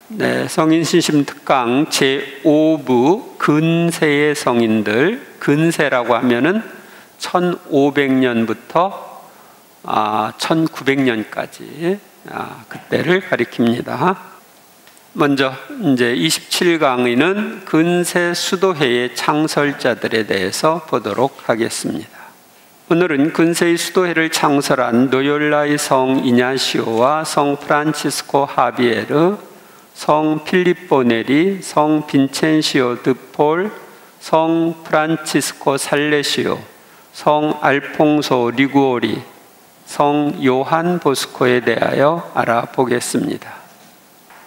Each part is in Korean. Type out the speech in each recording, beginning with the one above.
네, 성인신심 특강 제5부 근세의 성인들. 근세라고 하면은 1500년부터 1900년까지 그때를 가리킵니다. 먼저 이제 27강의는 근세 수도회의 창설자들에 대해서 보도록 하겠습니다. 오늘은 근세의 수도회를 창설한 노열라의 성 이냐시오와 성 프란치스코 하비에르, 성 필립보 네리, 성 빈첸시오 드 폴, 성 프란치스코 살레시오, 성 알퐁소 리구오리, 성 요한 보스코에 대하여 알아보겠습니다.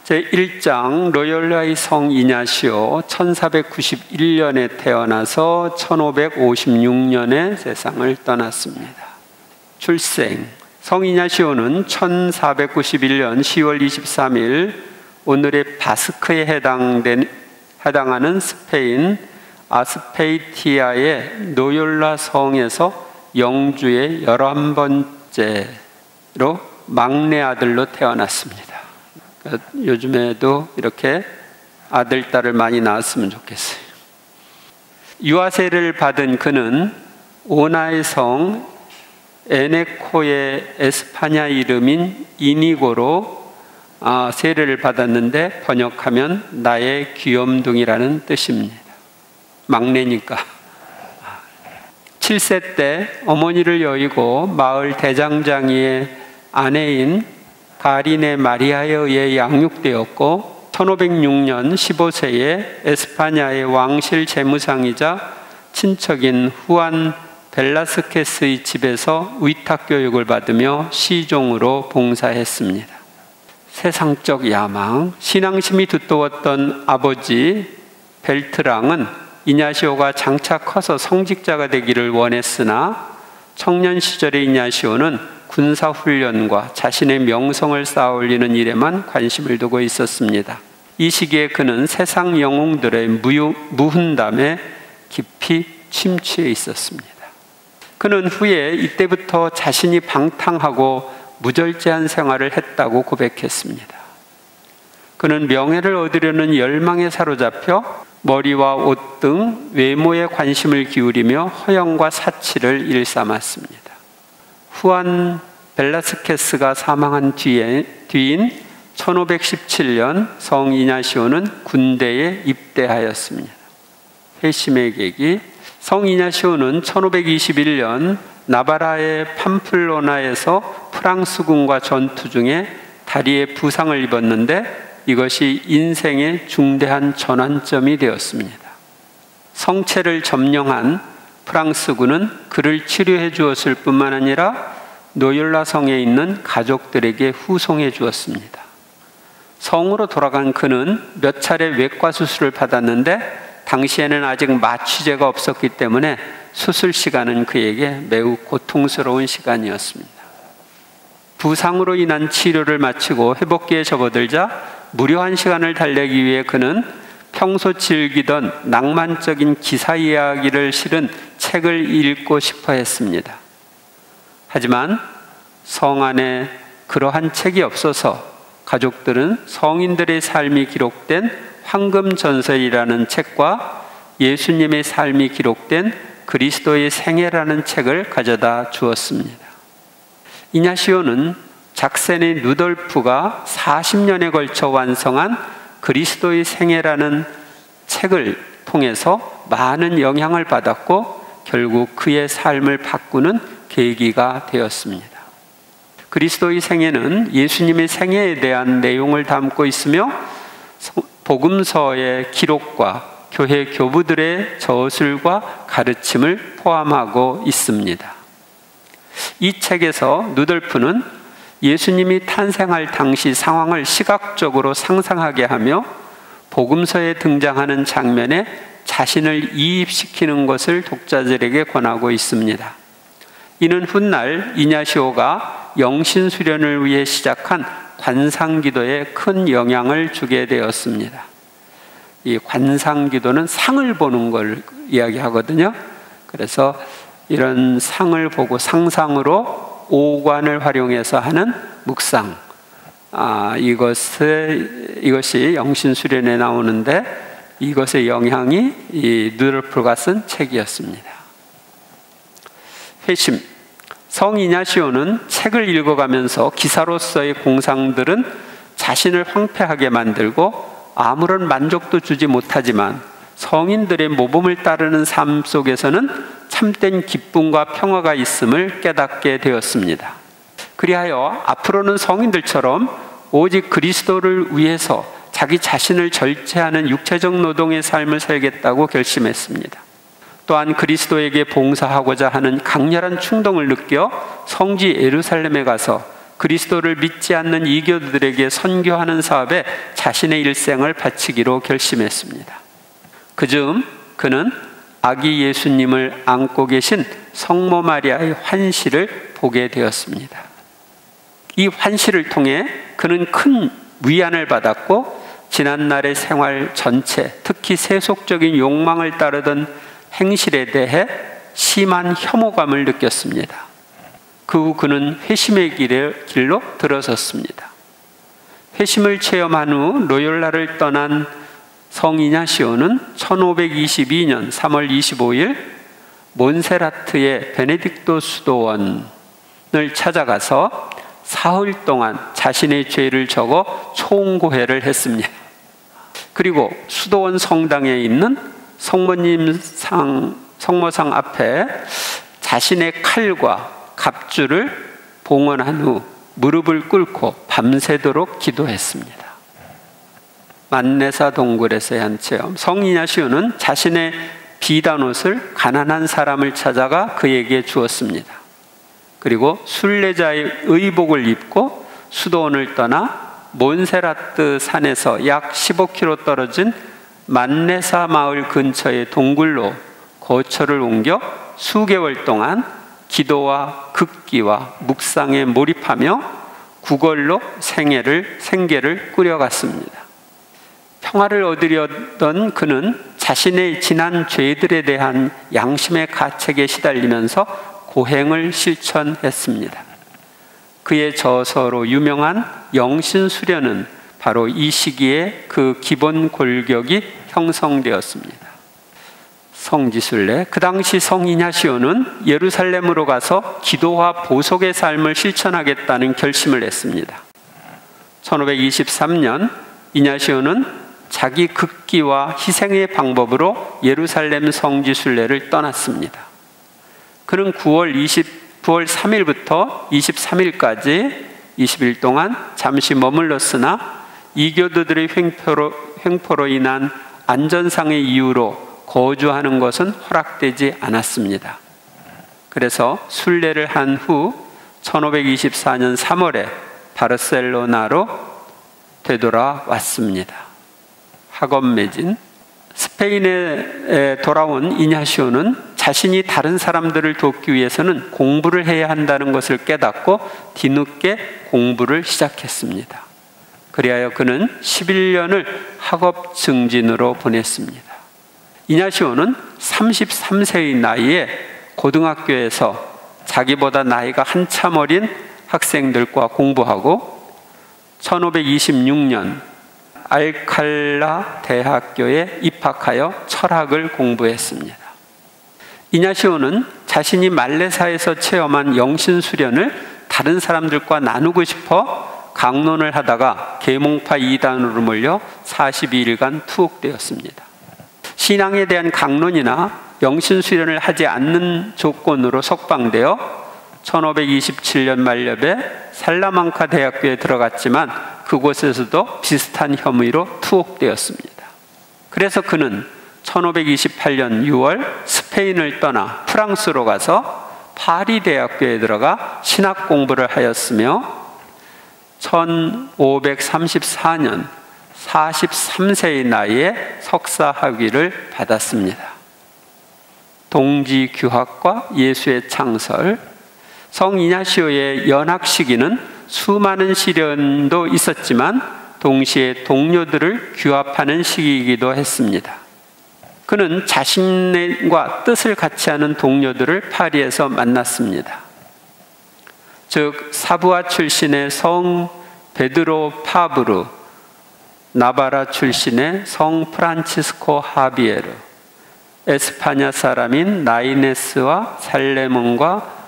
제1장 로열라의 성 이냐시오, 1491년에 태어나서 1556년에 세상을 떠났습니다. 출생, 성 이냐시오는 1491년 10월 23일 오늘의 바스크에 해당하는 스페인 아스페이티아의 노열라 성에서 영주의 11번째로 막내 아들로 태어났습니다. 요즘에도 이렇게 아들, 딸을 많이 낳았으면 좋겠어요. 유아세를 받은 그는 오나의 성 에네코의 에스파냐 이름인 이니고로 세례를 받았는데 번역하면 나의 귀염둥이라는 뜻입니다. 막내니까. 7세 때 어머니를 여의고 마을 대장장이의 아내인 가리네 마리아에 의해 양육되었고 1506년 15세에 에스파냐의 왕실 재무상이자 친척인 후안 벨라스케스의 집에서 위탁 교육을 받으며 시종으로 봉사했습니다. 세상적 야망, 신앙심이 두터웠던 아버지 벨트랑은 이냐시오가 장차 커서 성직자가 되기를 원했으나 청년 시절의 이냐시오는 군사훈련과 자신의 명성을 쌓아올리는 일에만 관심을 두고 있었습니다. 이 시기에 그는 세상 영웅들의 무훈담에 깊이 침취해 있었습니다. 그는 후에 이때부터 자신이 방탕하고 무절제한 생활을 했다고 고백했습니다. 그는 명예를 얻으려는 열망에 사로잡혀 머리와 옷 등 외모에 관심을 기울이며 허영과 사치를 일삼았습니다. 후안 벨라스케스가 사망한 뒤인 1517년 성 이냐시오는 군대에 입대하였습니다. 회심의 계기, 성 이냐시오는 1521년 나바라의 팜플로나에서 프랑스군과 전투 중에 다리에 부상을 입었는데 이것이 인생의 중대한 전환점이 되었습니다. 성체를 점령한 프랑스군은 그를 치료해 주었을 뿐만 아니라 노열라 성에 있는 가족들에게 후송해 주었습니다. 성으로 돌아간 그는 몇 차례 외과 수술을 받았는데 당시에는 아직 마취제가 없었기 때문에 수술 시간은 그에게 매우 고통스러운 시간이었습니다. 부상으로 인한 치료를 마치고 회복기에 접어들자 무료한 시간을 달래기 위해 그는 평소 즐기던 낭만적인 기사 이야기를 실은 책을 읽고 싶어 했습니다. 하지만 성 안에 그러한 책이 없어서 가족들은 성인들의 삶이 기록된 황금전설이라는 책과 예수님의 삶이 기록된 그리스도의 생애라는 책을 가져다 주었습니다. 이냐시오는 작센의 루돌프가 40년에 걸쳐 완성한 그리스도의 생애라는 책을 통해서 많은 영향을 받았고 결국 그의 삶을 바꾸는 계기가 되었습니다. 그리스도의 생애는 예수님의 생애에 대한 내용을 담고 있으며 복음서의 기록과 교회 교부들의 저술과 가르침을 포함하고 있습니다. 이 책에서 누돌프는 예수님이 탄생할 당시 상황을 시각적으로 상상하게 하며 복음서에 등장하는 장면에 자신을 이입시키는 것을 독자들에게 권하고 있습니다. 이는 훗날 이냐시오가 영신수련을 위해 시작한 관상기도에 큰 영향을 주게 되었습니다. 이 관상기도는 상을 보는 걸 이야기하거든요. 그래서 이런 상을 보고 상상으로 오관을 활용해서 하는 묵상, 이것이 영신수련에 나오는데 이것의 영향이 이 누돌프가 쓴 책이었습니다. 회심. 성 이냐시오는 책을 읽어가면서 기사로서의 공상들은 자신을 황폐하게 만들고 아무런 만족도 주지 못하지만 성인들의 모범을 따르는 삶 속에서는 참된 기쁨과 평화가 있음을 깨닫게 되었습니다. 그리하여 앞으로는 성인들처럼 오직 그리스도를 위해서 자기 자신을 절제하는 육체적 노동의 삶을 살겠다고 결심했습니다. 또한 그리스도에게 봉사하고자 하는 강렬한 충동을 느껴 성지 예루살렘에 가서 그리스도를 믿지 않는 이교도들에게 선교하는 사업에 자신의 일생을 바치기로 결심했습니다. 그즈음 그는 아기 예수님을 안고 계신 성모 마리아의 환시를 보게 되었습니다. 이 환시를 통해 그는 큰 위안을 받았고 지난날의 생활 전체, 특히 세속적인 욕망을 따르던 행실에 대해 심한 혐오감을 느꼈습니다. 그 후 그는 회심의 길로 들어섰습니다. 회심을 체험한 후 로욜라를 떠난 성 이냐시오는 1522년 3월 25일 몬세라트의 베네딕토 수도원을 찾아가서 사흘 동안 자신의 죄를 적어 총고회를 했습니다. 그리고 수도원 성당에 있는 성모상 앞에 자신의 칼과 갑주를 봉헌한 후 무릎을 꿇고 밤새도록 기도했습니다. 만네사 동굴에서의 한 체험. 성 이냐시오는 자신의 비단옷을 가난한 사람을 찾아가 그에게 주었습니다. 그리고 순례자의 의복을 입고 수도원을 떠나 몬세라트 산에서 약 15km 떨어진 만네사 마을 근처의 동굴로 거처를 옮겨 수개월 동안 기도와 극기와 묵상에 몰입하며 구걸로 생계를 꾸려갔습니다. 평화를 얻으려던 그는 자신의 지난 죄들에 대한 양심의 가책에 시달리면서 고행을 실천했습니다. 그의 저서로 유명한 영신수련은 바로 이 시기에 그 기본 골격이 형성되었습니다. 성지순례. 그 당시 성 이냐시오는 예루살렘으로 가서 기도와 보속의 삶을 실천하겠다는 결심을 했습니다. 1523년 이냐시오는 자기 극기와 희생의 방법으로 예루살렘 성지순례를 떠났습니다. 그는 9월 3일부터 23일까지 20일 동안 잠시 머물렀으나 이교도들의 횡포로 인한 안전상의 이유로 거주하는 것은 허락되지 않았습니다. 그래서 순례를 한 후 1524년 3월에 바르셀로나로 되돌아왔습니다. 학업 매진. 스페인에 돌아온 이냐시오는 자신이 다른 사람들을 돕기 위해서는 공부를 해야 한다는 것을 깨닫고 뒤늦게 공부를 시작했습니다. 그리하여 그는 11년을 학업 증진으로 보냈습니다. 이냐시오는 33세의 나이에 고등학교에서 자기보다 나이가 한참 어린 학생들과 공부하고 1526년 알칼라 대학교에 입학하여 철학을 공부했습니다. 이냐시오는 자신이 말레사에서 체험한 영신수련을 다른 사람들과 나누고 싶어 강론을 하다가 계몽파 이단으로 몰려 42일간 투옥되었습니다. 신앙에 대한 강론이나 영신수련을 하지 않는 조건으로 석방되어 1527년 말엽에 살라망카 대학교에 들어갔지만 그곳에서도 비슷한 혐의로 투옥되었습니다. 그래서 그는 1528년 6월 스페인을 떠나 프랑스로 가서 파리 대학교에 들어가 신학 공부를 하였으며 1534년 43세의 나이에 석사 학위를 받았습니다. 동지 규학과 예수의 창설. 성 이냐시오의 연학 시기는 수많은 시련도 있었지만 동시에 동료들을 규합하는 시기이기도 했습니다. 그는 자신과 뜻을 같이 하는 동료들을 파리에서 만났습니다. 즉 사부와 출신의 성 베드로 파브르, 나바라 출신의 성 프란치스코 하비에르, 에스파냐 사람인 나이네스와 살레몬과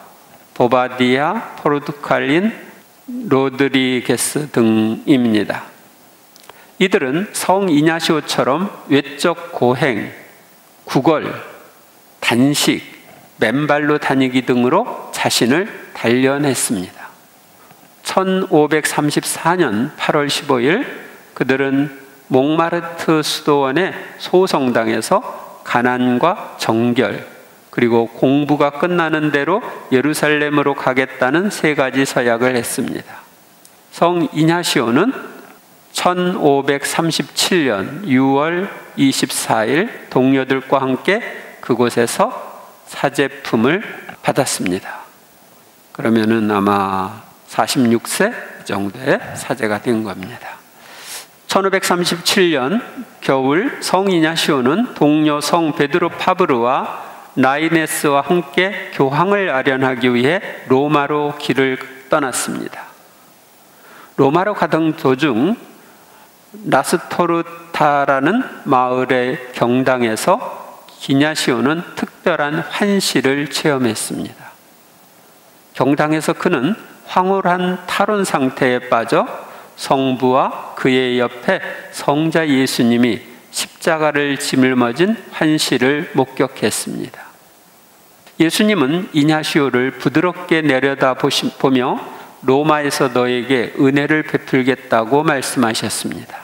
보바디아, 포르투갈인 로드리게스 등입니다. 이들은 성 이냐시오처럼 외적 고행, 구걸, 단식, 맨발로 다니기 등으로 자신을 단련했습니다. 1534년 8월 15일 그들은 몽마르트 수도원의 소성당에서 가난과 정결, 그리고 공부가 끝나는 대로 예루살렘으로 가겠다는 세 가지 서약을 했습니다. 성 이냐시오는 1537년 6월 24일 동료들과 함께 그곳에서 사제품을 받았습니다. 그러면은 아마 46세 정도의 사제가 된 겁니다. 1537년 겨울 성 이냐시오는 동료 성 베드로 파브르와 나이네스와 함께 교황을 아련하기 위해 로마로 길을 떠났습니다. 로마로 가던 도중 라스토르타라는 마을의 경당에서 이냐시오는 특별한 환시를 체험했습니다. 경당에서 그는 황홀한 탈원 상태에 빠져 성부와 그의 옆에 성자 예수님이 십자가를 짊어진 환시를 목격했습니다. 예수님은 이냐시오를 부드럽게 내려다보며 로마에서 너에게 은혜를 베풀겠다고 말씀하셨습니다.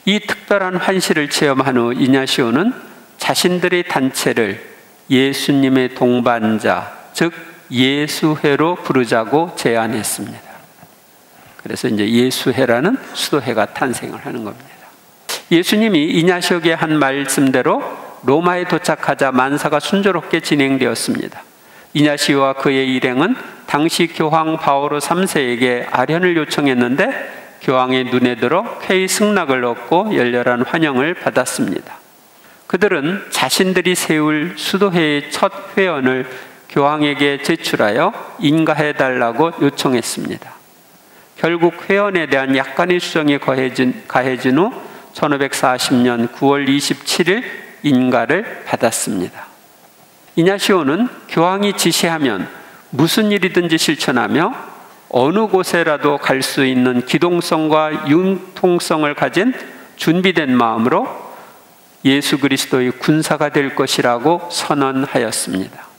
이 특별한 환시를 체험한 후 이냐시오는 자신들의 단체를 예수님의 동반자, 즉 예수회로 부르자고 제안했습니다. 그래서 이제 예수회라는 수도회가 탄생을 하는 겁니다. 예수님이 이냐시오에게 한 말씀대로 로마에 도착하자 만사가 순조롭게 진행되었습니다. 이냐시오와 그의 일행은 당시 교황 바오로 3세에게 아련을 요청했는데 교황의 눈에 들어 쾌히 승낙을 얻고 열렬한 환영을 받았습니다. 그들은 자신들이 세울 수도회의 첫 회원을 교황에게 제출하여 인가해달라고 요청했습니다. 결국 회원에 대한 약간의 수정이 가해진 후 1540년 9월 27일 인가를 받았습니다. 이냐시오는 교황이 지시하면 무슨 일이든지 실천하며 어느 곳에라도 갈 수 있는 기동성과 융통성을 가진 준비된 마음으로 예수 그리스도의 군사가 될 것이라고 선언하였습니다.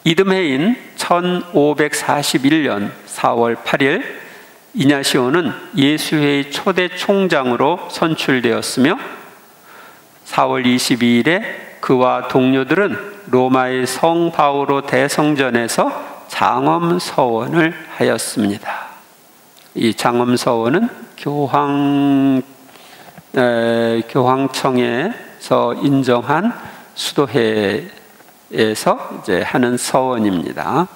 이듬해인 1541년 4월 8일 이냐시오는 예수회의 초대 총장으로 선출되었으며 4월 22일에 그와 동료들은 로마의 성 바오로 대성전에서 장엄서원을 하였습니다. 이 장엄서원은 교황청에서 인정한 수도회에서 이제 하는 서원입니다.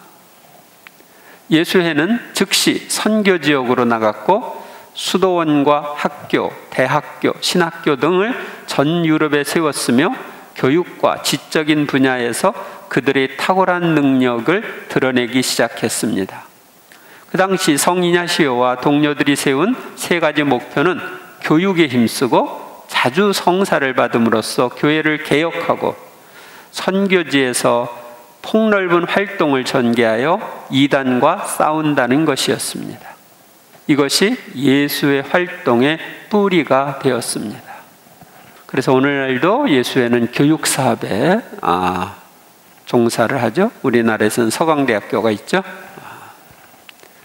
예수회는 즉시 선교 지역으로 나갔고 수도원과 학교, 대학교, 신학교 등을 전 유럽에 세웠으며 교육과 지적인 분야에서 그들의 탁월한 능력을 드러내기 시작했습니다. 그 당시 성 이냐시오와 동료들이 세운 세 가지 목표는 교육에 힘쓰고 자주 성사를 받음으로써 교회를 개혁하고 선교지에서 폭넓은 활동을 전개하여 이단과 싸운다는 것이었습니다. 이것이 예수의 활동의 뿌리가 되었습니다. 그래서 오늘날도 예수회는 교육사업에 종사를 하죠. 우리나라에서는 서강대학교가 있죠.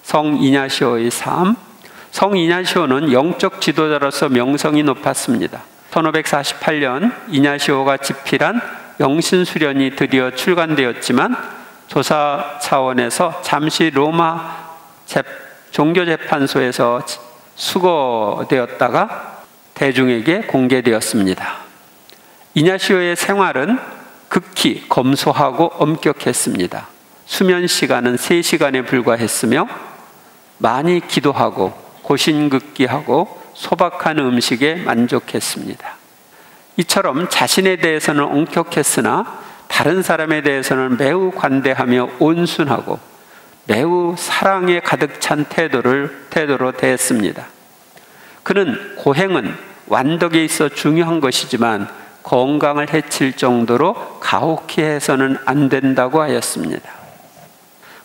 성 이냐시오의 삶. 성 이냐시오는 영적 지도자로서 명성이 높았습니다. 1548년 이냐시오가 집필한 영신수련이 드디어 출간되었지만 조사 차원에서 잠시 로마 종교재판소에서 수거되었다가 대중에게 공개되었습니다. 이냐시오의 생활은 극히 검소하고 엄격했습니다. 수면 시간은 3시간에 불과했으며 많이 기도하고 고신극기하고 소박한 음식에 만족했습니다. 이처럼 자신에 대해서는 엄격했으나 다른 사람에 대해서는 매우 관대하며 온순하고 매우 사랑에 가득 찬 태도로 대했습니다. 그는 고행은 완덕에 있어 중요한 것이지만 건강을 해칠 정도로 가혹히 해서는 안 된다고 하였습니다.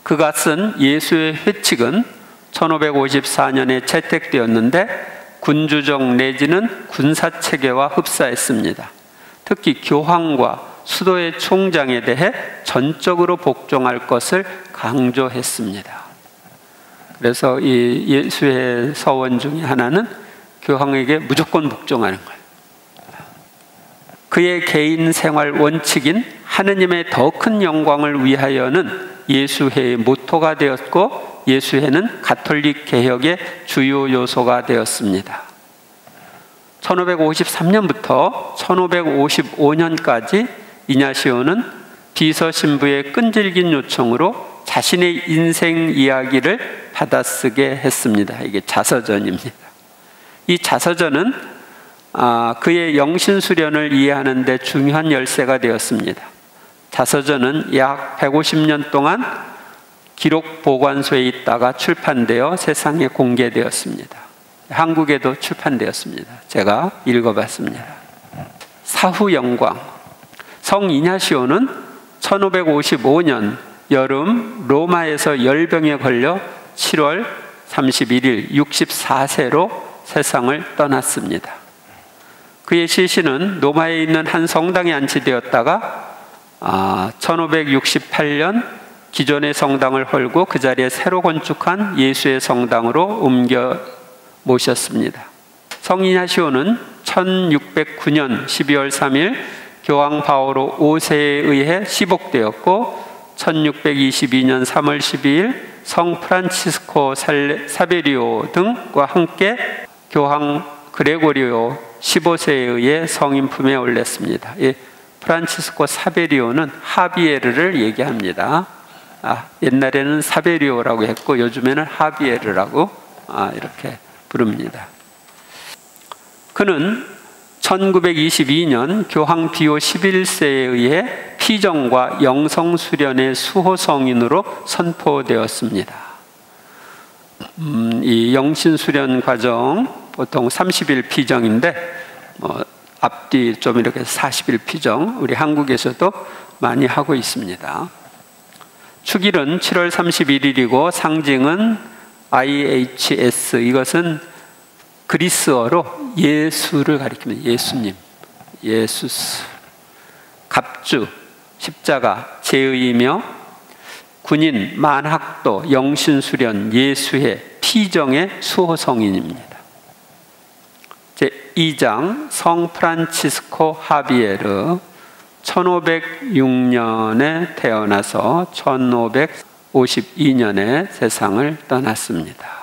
그가 쓴 예수의 회칙은 1554년에 채택되었는데 군주정 내지는 군사체계와 흡사했습니다. 특히 교황과 수도의 총장에 대해 전적으로 복종할 것을 강조했습니다. 그래서 이 예수의 서원 중에 하나는 교황에게 무조건 복종하는 거예요. 그의 개인 생활 원칙인 하느님의 더 큰 영광을 위하여는 예수회의 모토가 되었고, 예수회는 가톨릭 개혁의 주요 요소가 되었습니다. 1553년부터 1555년까지 이냐시오는 비서 신부의 끈질긴 요청으로 자신의 인생 이야기를 받아쓰게 했습니다. 이게 자서전입니다. 이 자서전은 그의 영신 수련을 이해하는 데 중요한 열쇠가 되었습니다. 자서전은 약 150년 동안 기록 보관소에 있다가 출판되어 세상에 공개되었습니다. 한국에도 출판되었습니다. 제가 읽어봤습니다. 사후 영광. 성 이냐시오는 1555년 여름 로마에서 열병에 걸려 7월 31일 64세로 세상을 떠났습니다. 그의 시신은 로마에 있는 한 성당에 안치되었다가 1568년 기존의 성당을 헐고 그 자리에 새로 건축한 예수의 성당으로 옮겨 모셨습니다. 성 이냐시오는 1609년 12월 3일 교황 바오로 5세에 의해 시복되었고 1622년 3월 12일 성 프란치스코 사베리오 등과 함께 교황 그레고리오 15세에 의해 성인 품에 올렸습니다. 이 프란치스코 사베리오는 하비에르를 얘기합니다. 옛날에는 사베리오라고 했고 요즘에는 하비에르라고 이렇게 부릅니다. 그는 1922년 교황 비오 11세에 의해 피정과 영성수련의 수호성인으로 선포되었습니다. 이 영신수련 과정 보통 30일 피정인데 앞뒤 좀 이렇게 40일 피정, 우리 한국에서도 많이 하고 있습니다. 축일은 7월 31일이고 상징은 IHS, 이것은 그리스어로 예수를 가리킵니다. 예수님, 예수스. 갑주, 십자가, 제의이며 군인, 만학도, 영신수련, 예수회, 피정의 수호성인입니다. 제2장 성 프란치스코 하비에르, 1506년에 태어나서 1552년에 세상을 떠났습니다.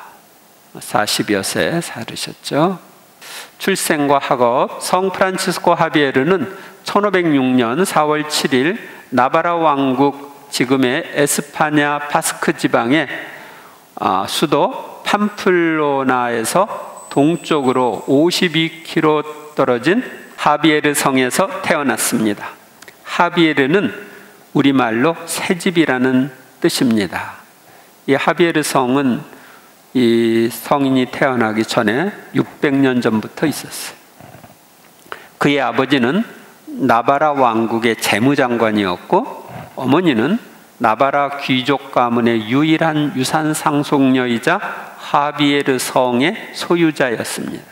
40여 세 살으셨죠. 출생과 학업. 성 프란치스코 하비에르는 1506년 4월 7일 나바라 왕국, 지금의 에스파냐 바스크 지방의 수도 팜플로나에서 동쪽으로 52km 떨어진 하비에르 성에서 태어났습니다. 하비에르는 우리말로 새집이라는 뜻입니다. 이 하비에르 성은 이 성인이 태어나기 전에 600년 전부터 있었어요. 그의 아버지는 나바라 왕국의 재무장관이었고 어머니는 나바라 귀족 가문의 유일한 유산 상속녀이자 하비에르 성의 소유자였습니다.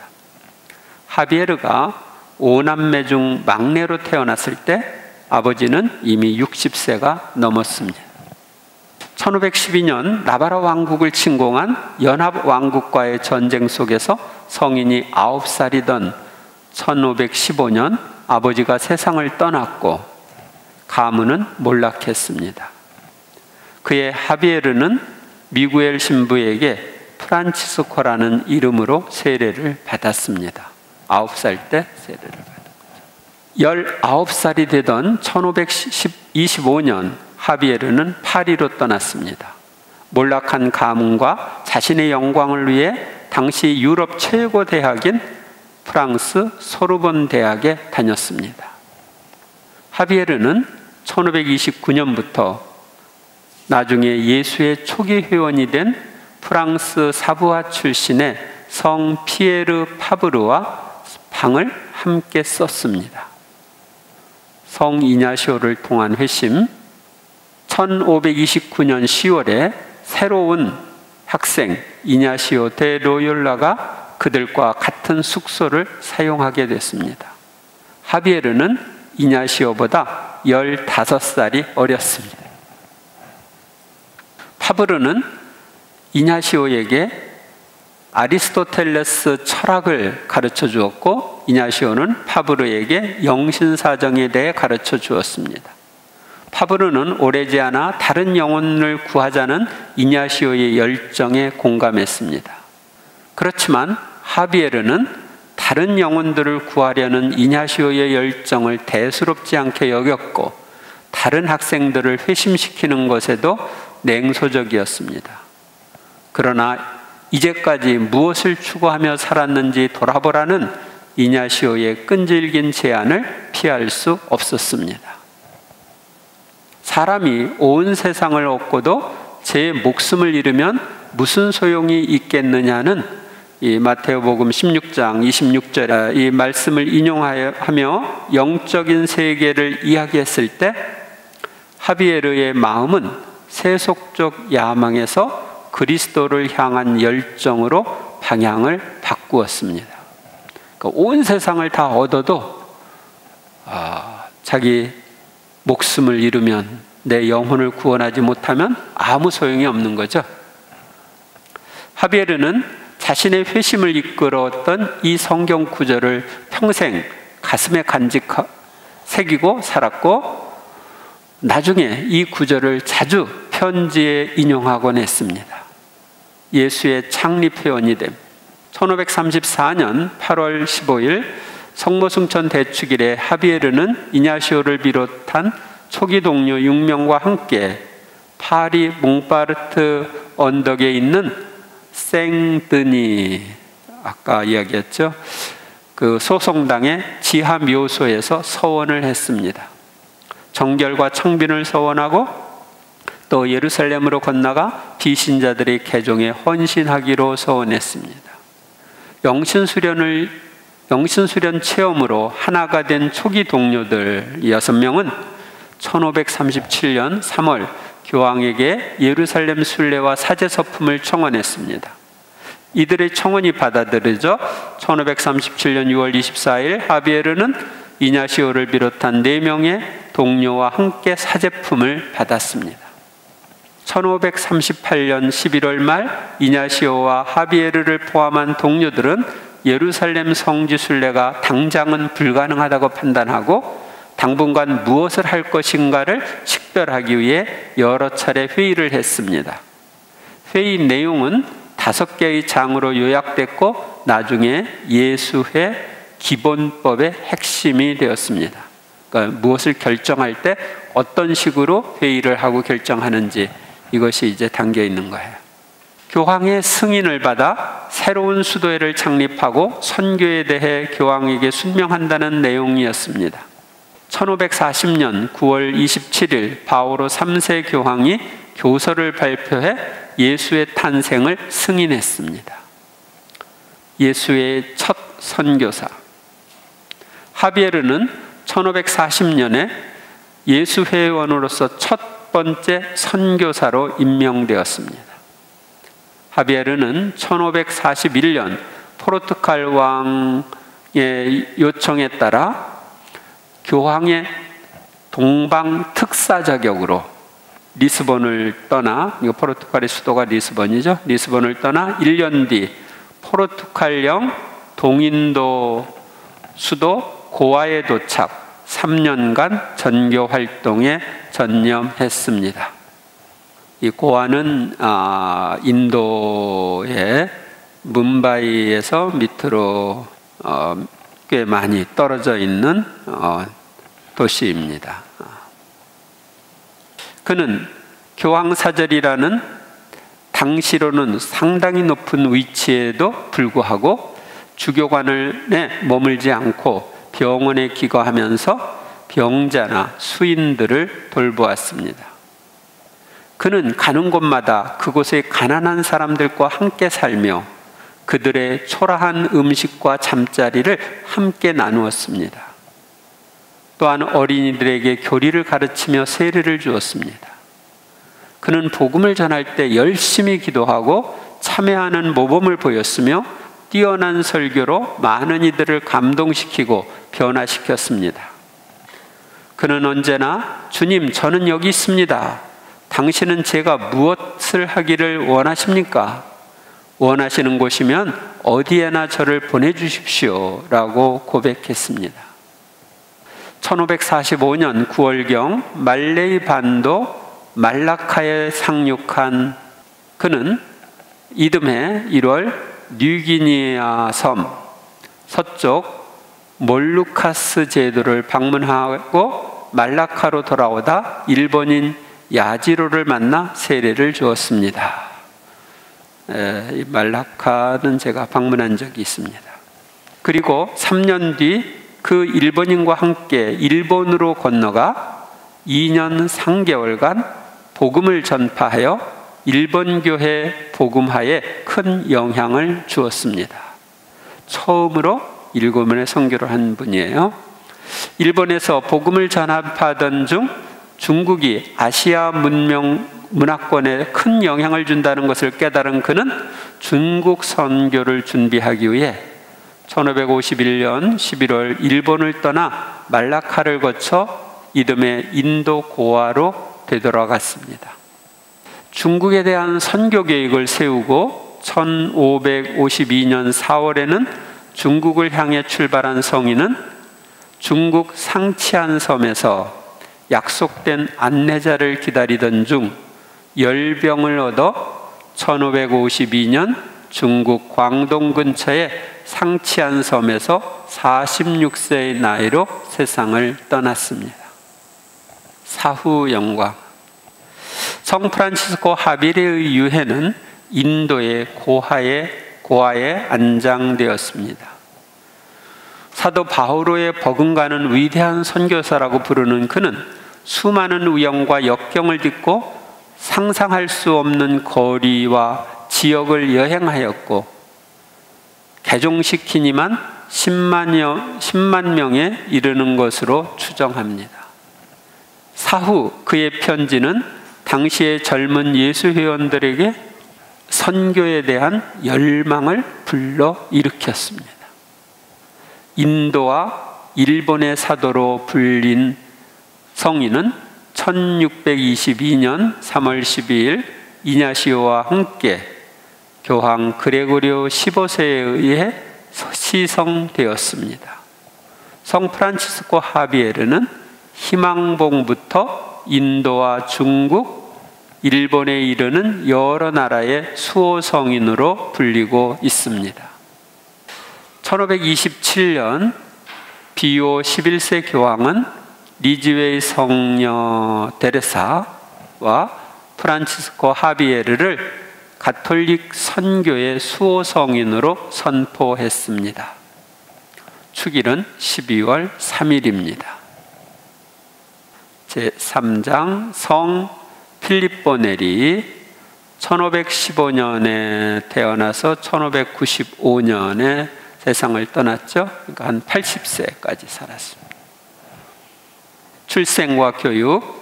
하비에르가 5남매 중 막내로 태어났을 때 아버지는 이미 60세가 넘었습니다. 1512년 나바라 왕국을 침공한 연합왕국과의 전쟁 속에서 성인이 9살이던 1515년 아버지가 세상을 떠났고 가문은 몰락했습니다. 그의 하비에르는 미구엘 신부에게 프란치스코라는 이름으로 세례를 받았습니다. 9살 때 세례를 받은 거죠. 19살이 되던 1525년 하비에르는 파리로 떠났습니다. 몰락한 가문과 자신의 영광을 위해 당시 유럽 최고 대학인 프랑스 소르본 대학에 다녔습니다. 하비에르는 1529년부터 나중에 예수의 초기 회원이 된 프랑스 사부화 출신의 성 피에르 파브르와 방을 함께 썼습니다. 성 이냐시오를 통한 회심, 1529년 10월에 새로운 학생 이냐시오 데 로욜라가 그들과 같은 숙소를 사용하게 됐습니다. 하비에르는 이냐시오보다 15살이 어렸습니다. 파브르는 이냐시오에게 아리스토텔레스 철학을 가르쳐 주었고, 이냐시오는 파브르에게 영신사정에 대해 가르쳐 주었습니다. 파브르는 오래지 않아 다른 영혼을 구하자는 이냐시오의 열정에 공감했습니다. 그렇지만 하비에르는 다른 영혼들을 구하려는 이냐시오의 열정을 대수롭지 않게 여겼고, 다른 학생들을 회심시키는 것에도 냉소적이었습니다. 그러나 이제까지 무엇을 추구하며 살았는지 돌아보라는 이냐시오의 끈질긴 제안을 피할 수 없었습니다. 사람이 온 세상을 얻고도 제 목숨을 잃으면 무슨 소용이 있겠느냐는 이 마태복음 16장 26절에 이 말씀을 인용하며 영적인 세계를 이야기했을 때 하비에르의 마음은 세속적 야망에서 그리스도를 향한 열정으로 방향을 바꾸었습니다. 그러니까 온 세상을 다 얻어도 자기 목숨을 잃으면, 내 영혼을 구원하지 못하면 아무 소용이 없는 거죠. 하비에르는 자신의 회심을 이끌었던 이 성경 구절을 평생 가슴에 새기고 살았고, 나중에 이 구절을 자주 편지에 인용하곤 했습니다. 예수의 창립 회원이 됨. 1534년 8월 15일 성모승천 대축일에 하비에르는 이냐시오를 비롯한 초기 동료 6명과 함께 파리 몽파르트 언덕에 있는 생드니, 아까 이야기했죠, 그 소송당의 지하 묘소에서 서원을 했습니다. 정결과 청빈을 서원하고 또 예루살렘으로 건너가 비신자들의 개종에 헌신하기로 서원했습니다. 영신수련 체험으로 하나가 된 초기 동료들 6명은 1537년 3월 교황에게 예루살렘 순례와 사제 서품을 청원했습니다. 이들의 청원이 받아들여져 1537년 6월 24일 하비에르는 이냐시오를 비롯한 4명의 동료와 함께 사제품을 받았습니다. 1538년 11월 말 이냐시오와 하비에르를 포함한 동료들은 예루살렘 성지 순례가 당장은 불가능하다고 판단하고 당분간 무엇을 할 것인가를 식별하기 위해 여러 차례 회의를 했습니다. 회의 내용은 5개의 장으로 요약됐고 나중에 예수회 기본법의 핵심이 되었습니다. 그러니까 무엇을 결정할 때 어떤 식으로 회의를 하고 결정하는지, 이것이 이제 담겨 있는 거예요. 교황의 승인을 받아 새로운 수도회를 창립하고 선교에 대해 교황에게 순명한다는 내용이었습니다. 1540년 9월 27일 바오로 3세 교황이 교서를 발표해 예수의 탄생을 승인했습니다. 예수의 첫 선교사 하비에르는 1540년에 예수 회원으로서 첫 번째 선교사로 임명되었습니다. 하비에르는 1541년 포르투갈 왕의 요청에 따라 교황의 동방 특사 자격으로 리스본을 떠나, 이거 포르투갈의 수도가 리스본이죠. 리스본을 떠나 1년 뒤 포르투갈령 동인도 수도 고아에 도착, 3년간 전교 활동에 전념했습니다. 이 고아는 인도의 뭄바이에서 밑으로 꽤 많이 떨어져 있는 도시입니다. 그는 교황사절이라는 당시로는 상당히 높은 위치에도 불구하고 주교관에 머물지 않고 병원에 기거하면서 병자나 수인들을 돌보았습니다. 그는 가는 곳마다 그곳의 가난한 사람들과 함께 살며 그들의 초라한 음식과 잠자리를 함께 나누었습니다. 또한 어린이들에게 교리를 가르치며 세례를 주었습니다. 그는 복음을 전할 때 열심히 기도하고 참여하는 모범을 보였으며 뛰어난 설교로 많은 이들을 감동시키고 변화시켰습니다. 그는 언제나 주님, 저는 여기 있습니다. 당신은 제가 무엇을 하기를 원하십니까? 원하시는 곳이면 어디에나 저를 보내주십시오 라고 고백했습니다. 1545년 9월경 말레이 반도 말라카에 상륙한 그는 이듬해 1월 뉴기니아 섬 서쪽 몰루카스 제도를 방문하고 말라카로 돌아오다 일본인 야지로를 만나 세례를 주었습니다. 말라카는 제가 방문한 적이 있습니다. 그리고 3년 뒤 그 일본인과 함께 일본으로 건너가 2년 3개월간 복음을 전파하여 일본 교회 복음화에 큰 영향을 주었습니다. 처음으로 일본에 선교를 한 분이에요. 일본에서 복음을 전파하던 중 중국이 아시아 문화권에 큰 영향을 준다는 것을 깨달은 그는 중국 선교를 준비하기 위해 1551년 11월 일본을 떠나 말라카를 거쳐 이듬해 인도 고아로 되돌아갔습니다. 중국에 대한 선교 계획을 세우고 1552년 4월에는 중국을 향해 출발한 성인은 중국 상치안 섬에서 약속된 안내자를 기다리던 중 열병을 얻어 1552년 중국 광동 근처의 상치안 섬에서 46세의 나이로 세상을 떠났습니다. 사후 영광. 성 프란치스코 하비레의 유해는 인도의 고아에 안장되었습니다. 사도 바오로의 버금가는 위대한 선교사라고 부르는 그는 수많은 우연과 역경을 딛고 상상할 수 없는 거리와 지역을 여행하였고 개종시키니만 10만 명에 이르는 것으로 추정합니다. 사후 그의 편지는 당시의 젊은 예수회원들에게 선교에 대한 열망을 불러일으켰습니다. 인도와 일본의 사도로 불린 성인은 1622년 3월 12일 이냐시오와 함께 교황 그레고리오 15세에 의해 시성되었습니다. 성 프란치스코 하비에르는 희망봉부터 인도와 중국, 일본에 이르는 여러 나라의 수호 성인으로 불리고 있습니다. 1527년 비오 11세 교황은 리즈웨이 성녀 데레사와 프란치스코 하비에르를 가톨릭 선교의 수호 성인으로 선포했습니다. 축일은 12월 3일입니다. 제3장 성 필립보 네리 1515년에 태어나서 1595년에 세상을 떠났죠. 그러니까 한 80세까지 살았습니다. 출생과 교육.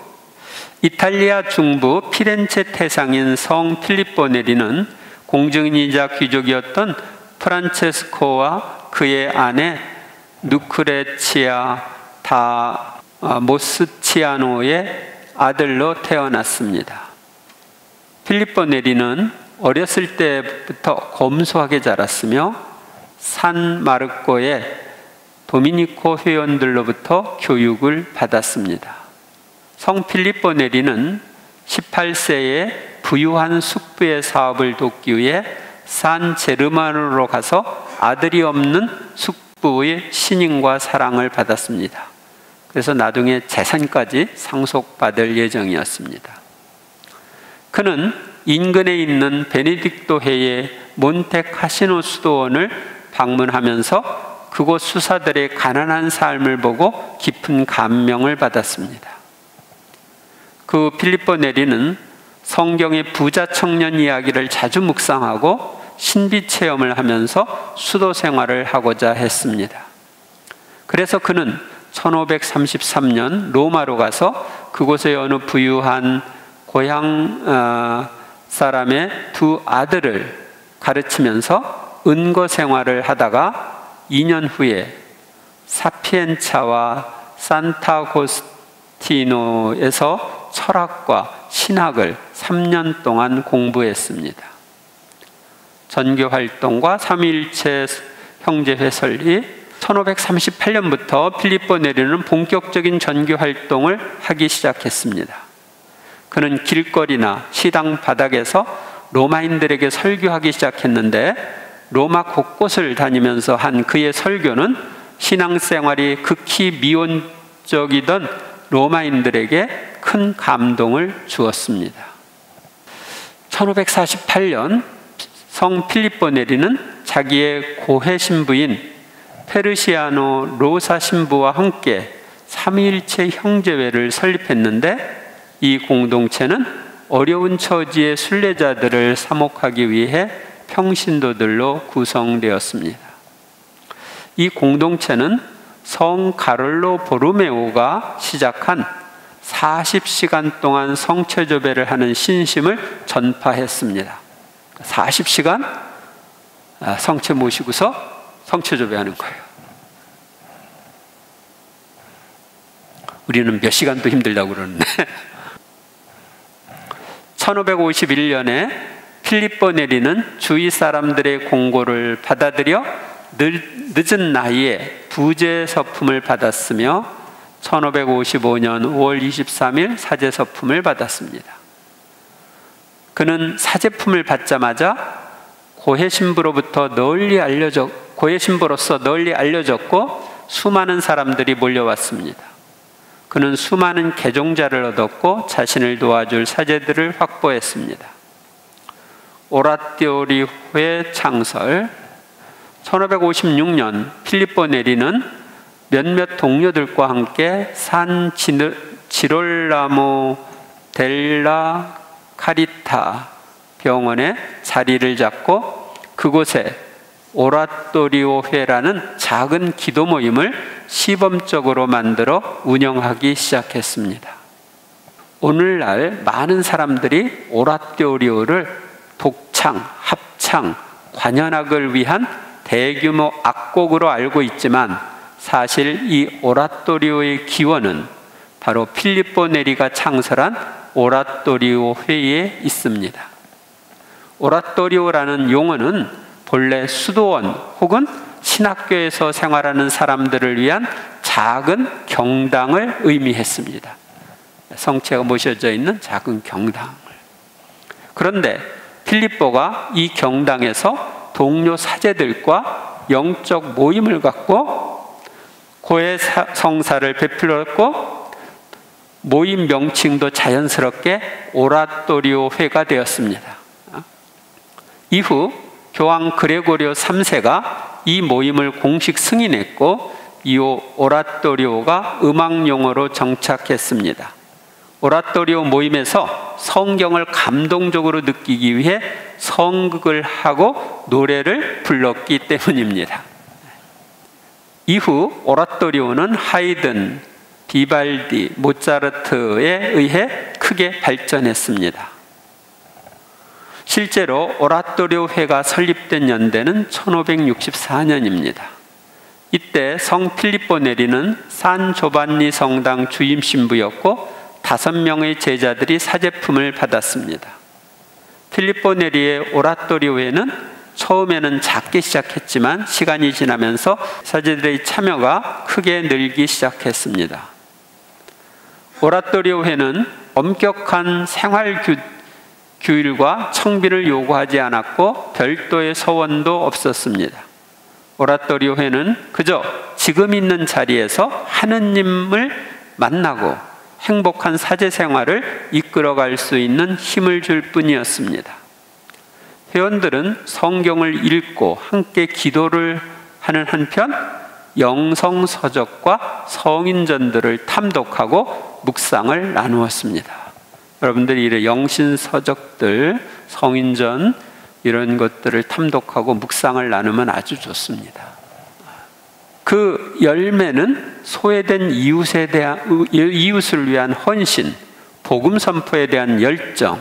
이탈리아 중부 피렌체 태상인 성 필립보 네리는 공증인이자 귀족이었던 프란체스코와 그의 아내 누크레치아 다 모스치아노의 아들로 태어났습니다. 필립보 네리는 어렸을 때부터 검소하게 자랐으며 산 마르코의 도미니코 회원들로부터 교육을 받았습니다. 성 필립보 네리는 18세에 부유한 숙부의 사업을 돕기 위해 산 제르마노로 가서 아들이 없는 숙부의 신임과 사랑을 받았습니다. 그래서 나중에 재산까지 상속받을 예정이었습니다. 그는 인근에 있는 베네딕토해의 몬테카시노 수도원을 방문하면서 그곳 수사들의 가난한 삶을 보고 깊은 감명을 받았습니다. 그 필립보 네리는 성경의 부자 청년 이야기를 자주 묵상하고 신비 체험을 하면서 수도 생활을 하고자 했습니다. 그래서 그는 1533년 로마로 가서 그곳의 어느 부유한 고향 사람의 두 아들을 가르치면서 은거 생활을 하다가 2년 후에 사피엔차와 산타고스티노에서 철학과 신학을 3년 동안 공부했습니다. 전교활동과 삼위일체 형제회 설립, 1538년부터 필리포 네리는 본격적인 전교활동을 하기 시작했습니다. 그는 길거리나 시당 바닥에서 로마인들에게 설교하기 시작했는데 로마 곳곳을 다니면서 한 그의 설교는 신앙생활이 극히 미온적이던 로마인들에게 큰 감동을 주었습니다. 1548년 성 필리포 네리는 자기의 고해 신부인 페르시아노 로사 신부와 함께 삼위일체 형제회를 설립했는데 이 공동체는 어려운 처지의 순례자들을 사목하기 위해 평신도들로 구성되었습니다. 이 공동체는 성 가롤로 보로메오가 시작한 40시간 동안 성체조배를 하는 신심을 전파했습니다. 40시간 성체 모시고서 성체조배하는 거예요. 우리는 몇 시간도 힘들다고 그러는데 1551년에 필리포 네리는 주위 사람들의 공고를 받아들여 늦은 나이에 부제 서품을 받았으며 1555년 5월 23일 사제 서품을 받았습니다. 그는 사제품을 받자마자 고해 신부로서 널리 알려졌고 수많은 사람들이 몰려왔습니다. 그는 수많은 개종자를 얻었고 자신을 도와줄 사제들을 확보했습니다. 오라띠오리회 창설, 1556년 필리포 네리는 몇몇 동료들과 함께 산 지롤라모 델라 카리타 병원에 자리를 잡고 그곳에 오라토리오회라는 작은 기도 모임을 시범적으로 만들어 운영하기 시작했습니다. 오늘날 많은 사람들이 오라토리오를 독창, 합창, 관현악을 위한 대규모 악곡으로 알고 있지만 사실 이 오라토리오의 기원은 바로 필리포 네리가 창설한 오라토리오 회의에 있습니다. 오라토리오라는 용어는 본래 수도원 혹은 신학교에서 생활하는 사람들을 위한 작은 경당을 의미했습니다. 성체가 모셔져 있는 작은 경당을. 그런데 필리포가 이 경당에서 동료 사제들과 영적 모임을 갖고 고해 성사를 베풀었고 모임 명칭도 자연스럽게 오라토리오 회가 되었습니다. 이후 교황 그레고리오 3세가 이 모임을 공식 승인했고 이 오라토리오가 음악 용어로 정착했습니다. 오라토리오 모임에서 성경을 감동적으로 느끼기 위해 성극을 하고 노래를 불렀기 때문입니다. 이후 오라토리오는 하이든, 비발디, 모차르트에 의해 크게 발전했습니다. 실제로 오라토리오 회가 설립된 연대는 1564년입니다. 이때 성 필리포 네리는 산 조반니 성당 주임 신부였고 5명의 제자들이 사제품을 받았습니다. 필리포 네리의 오라토리오 회는 처음에는 작게 시작했지만 시간이 지나면서 사제들의 참여가 크게 늘기 시작했습니다. 오라토리오 회는 엄격한 생활 규율과 청비를 요구하지 않았고 별도의 서원도 없었습니다. 오라토리오 회는 그저 지금 있는 자리에서 하느님을 만나고 행복한 사제 생활을 이끌어갈 수 있는 힘을 줄 뿐이었습니다. 회원들은 성경을 읽고 함께 기도를 하는 한편 영성서적과 성인전들을 탐독하고 묵상을 나누었습니다. 여러분들이 이런 영신서적들, 성인전 이런 것들을 탐독하고 묵상을 나누면 아주 좋습니다. 그 열매는 소외된 이웃을 위한 헌신, 복음 선포에 대한 열정,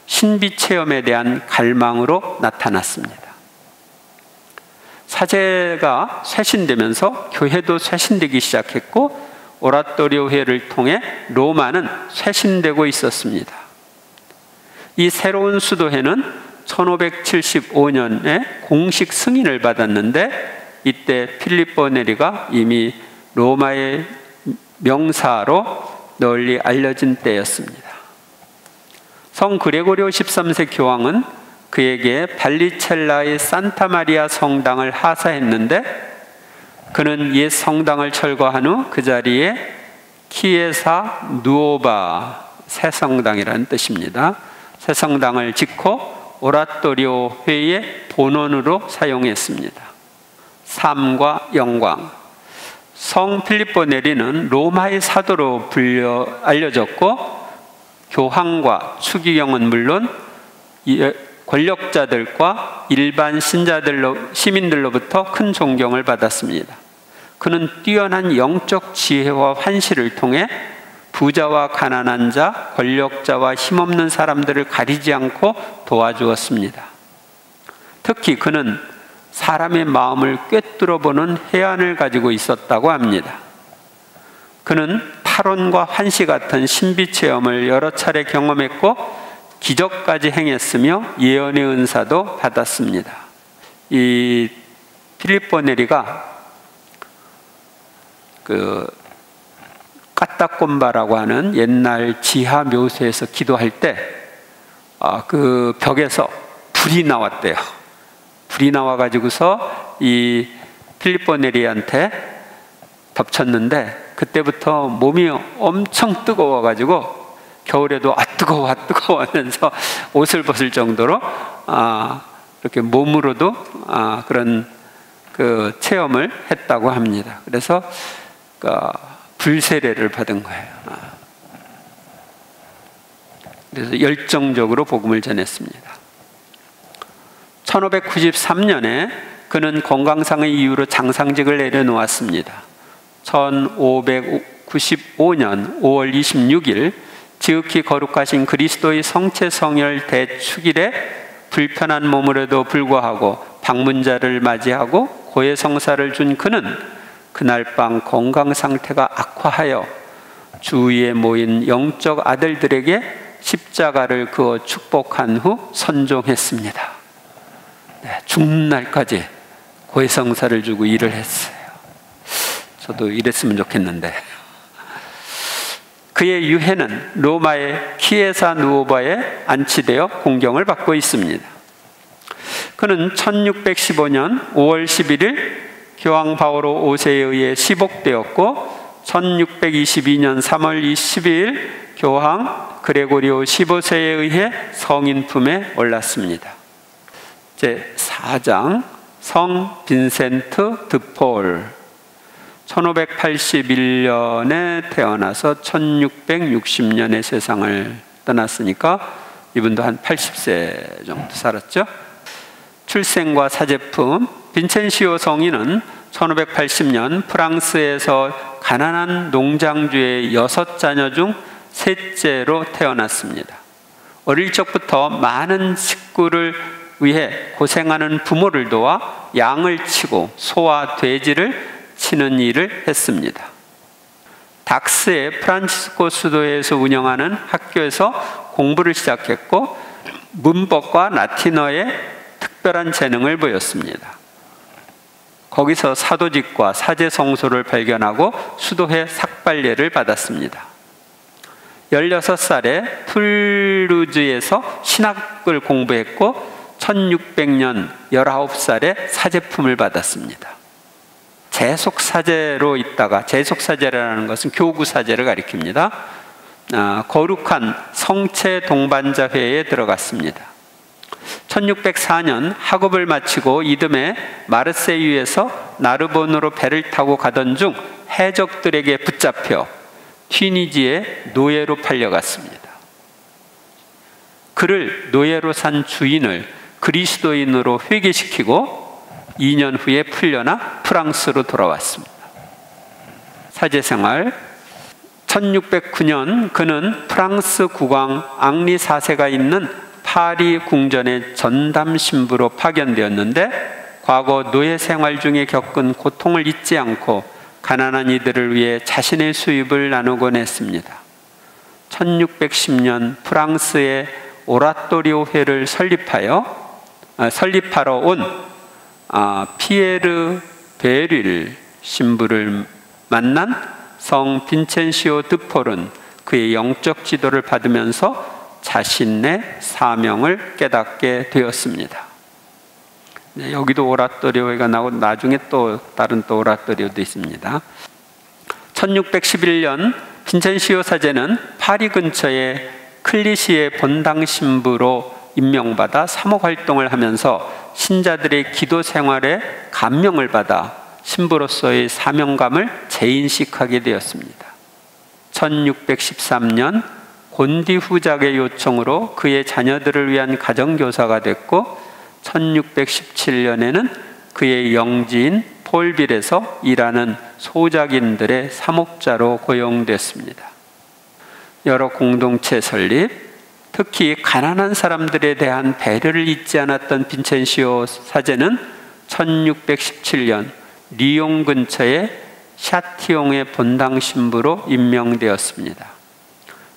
신비 체험에 대한 갈망으로 나타났습니다. 사제가 쇄신되면서 교회도 쇄신되기 시작했고 오라토리오 회를 통해 로마는 쇄신되고 있었습니다. 이 새로운 수도회는 1575년에 공식 승인을 받았는데 이때 필리포 네리가 이미 로마의 명사로 널리 알려진 때였습니다. 성 그레고리오 13세 교황은 그에게 발리첼라의 산타 마리아 성당을 하사했는데 그는 옛 성당을 철거한 후 그 자리에 키에사 누오바 새 성당이라는 뜻입니다. 새 성당을 짓고 오라토리오 회의 본원으로 사용했습니다. 삶과 영광. 성 필리포 네리는 로마의 사도로 알려졌고 교황과 추기경은 물론 권력자들과 일반 시민들로부터 큰 존경을 받았습니다. 그는 뛰어난 영적 지혜와 환시를 통해 부자와 가난한 자, 권력자와 힘없는 사람들을 가리지 않고 도와주었습니다. 특히 그는 사람의 마음을 꿰뚫어보는 해안을 가지고 있었다고 합니다. 그는 탈원과 환시 같은 신비 체험을 여러 차례 경험했고 기적까지 행했으며 예언의 은사도 받았습니다. 이 필리포 네리가 까따꼼바라고 하는 옛날 지하 묘소에서 기도할 때 그 벽에서 불이 나왔대요. 불이 나와가지고서 이 필리포 네리한테 덮쳤는데 그때부터 몸이 엄청 뜨거워가지고 겨울에도 뜨거워 하면서 옷을 벗을 정도로 이렇게 몸으로도 그런 그 체험을 했다고 합니다. 그래서 불세례를 받은 거예요. 그래서 열정적으로 복음을 전했습니다. 1593년에 그는 건강상의 이유로 장상직을 내려놓았습니다. 1595년 5월 26일 지극히 거룩하신 그리스도의 성체 성혈 대축일에 불편한 몸으로도 불구하고 방문자를 맞이하고 고해 성사를 준 그는 그날 밤 건강 상태가 악화하여 주위에 모인 영적 아들들에게 십자가를 그어 축복한 후 선종했습니다. 죽는 날까지 고해 성사를 주고 일을 했어요. 저도 이랬으면 좋겠는데. 그의 유해는 로마의 키에사 누오바에 안치되어 공경을 받고 있습니다. 그는 1615년 5월 11일 교황 바오로 5세에 의해 시복되었고 1622년 3월 22일 교황 그레고리오 15세에 의해 성인 품에 올랐습니다. 제4장 성 빈센트 드 폴 1581년에 태어나서 1660년에 세상을 떠났으니까 이분도 한 80세 정도 살았죠. 출생과 사제품 빈첸시오 성인은 1580년 프랑스에서 가난한 농장주의 6자녀 중 셋째로 태어났습니다. 어릴 적부터 많은 식구를 위해 고생하는 부모를 도와 양을 치고 소와 돼지를 치는 일을 했습니다. 닥스의 프란치스코 수도에서 운영하는 학교에서 공부를 시작했고 문법과 라틴어에 특별한 재능을 보였습니다. 거기서 사도직과 사제 성소를 발견하고 수도회 삭발례를 받았습니다. 16살에 툴루즈에서 신학을 공부했고 1600년 19살에 사제품을 받았습니다. 재속사제로 있다가, 재속사제라는 것은 교구사제를 가리킵니다. 거룩한 성체 동반자회에 들어갔습니다. 1604년 학업을 마치고 이듬해 마르세유에서 나르본으로 배를 타고 가던 중 해적들에게 붙잡혀 튀니지에 노예로 팔려갔습니다. 그를 노예로 산 주인을 그리스도인으로 회개시키고 2년 후에 풀려나 프랑스로 돌아왔습니다. 사제생활 1609년 그는 프랑스 국왕 앙리 4세가 있는 파리 궁전의 전담 신부로 파견되었는데 과거 노예 생활 중에 겪은 고통을 잊지 않고 가난한 이들을 위해 자신의 수입을 나누곤 했습니다. 1610년 프랑스의 오라토리오 회를 설립하러 온 피에르 베릴 신부를 만난 성 빈첸시오 드 폴은 그의 영적 지도를 받으면서 자신의 사명을 깨닫게 되었습니다. 여기도 오라토리오가 나오고 나중에 또 다른 또 오라토리오도 있습니다. 1611년 빈첸시오 사제는 파리 근처의 클리시의 본당 신부로 임명받아 사목 활동을 하면서 신자들의 기도 생활에 감명을 받아 신부로서의 사명감을 재인식하게 되었습니다. 1613년 곤디 후작의 요청으로 그의 자녀들을 위한 가정교사가 됐고 1617년에는 그의 영지인 폴빌에서 일하는 소작인들의 사목자로 고용됐습니다. 여러 공동체 설립, 특히 가난한 사람들에 대한 배려를 잊지 않았던 빈첸시오 사제는 1617년 리옹 근처의 샤티옹의 본당 신부로 임명되었습니다.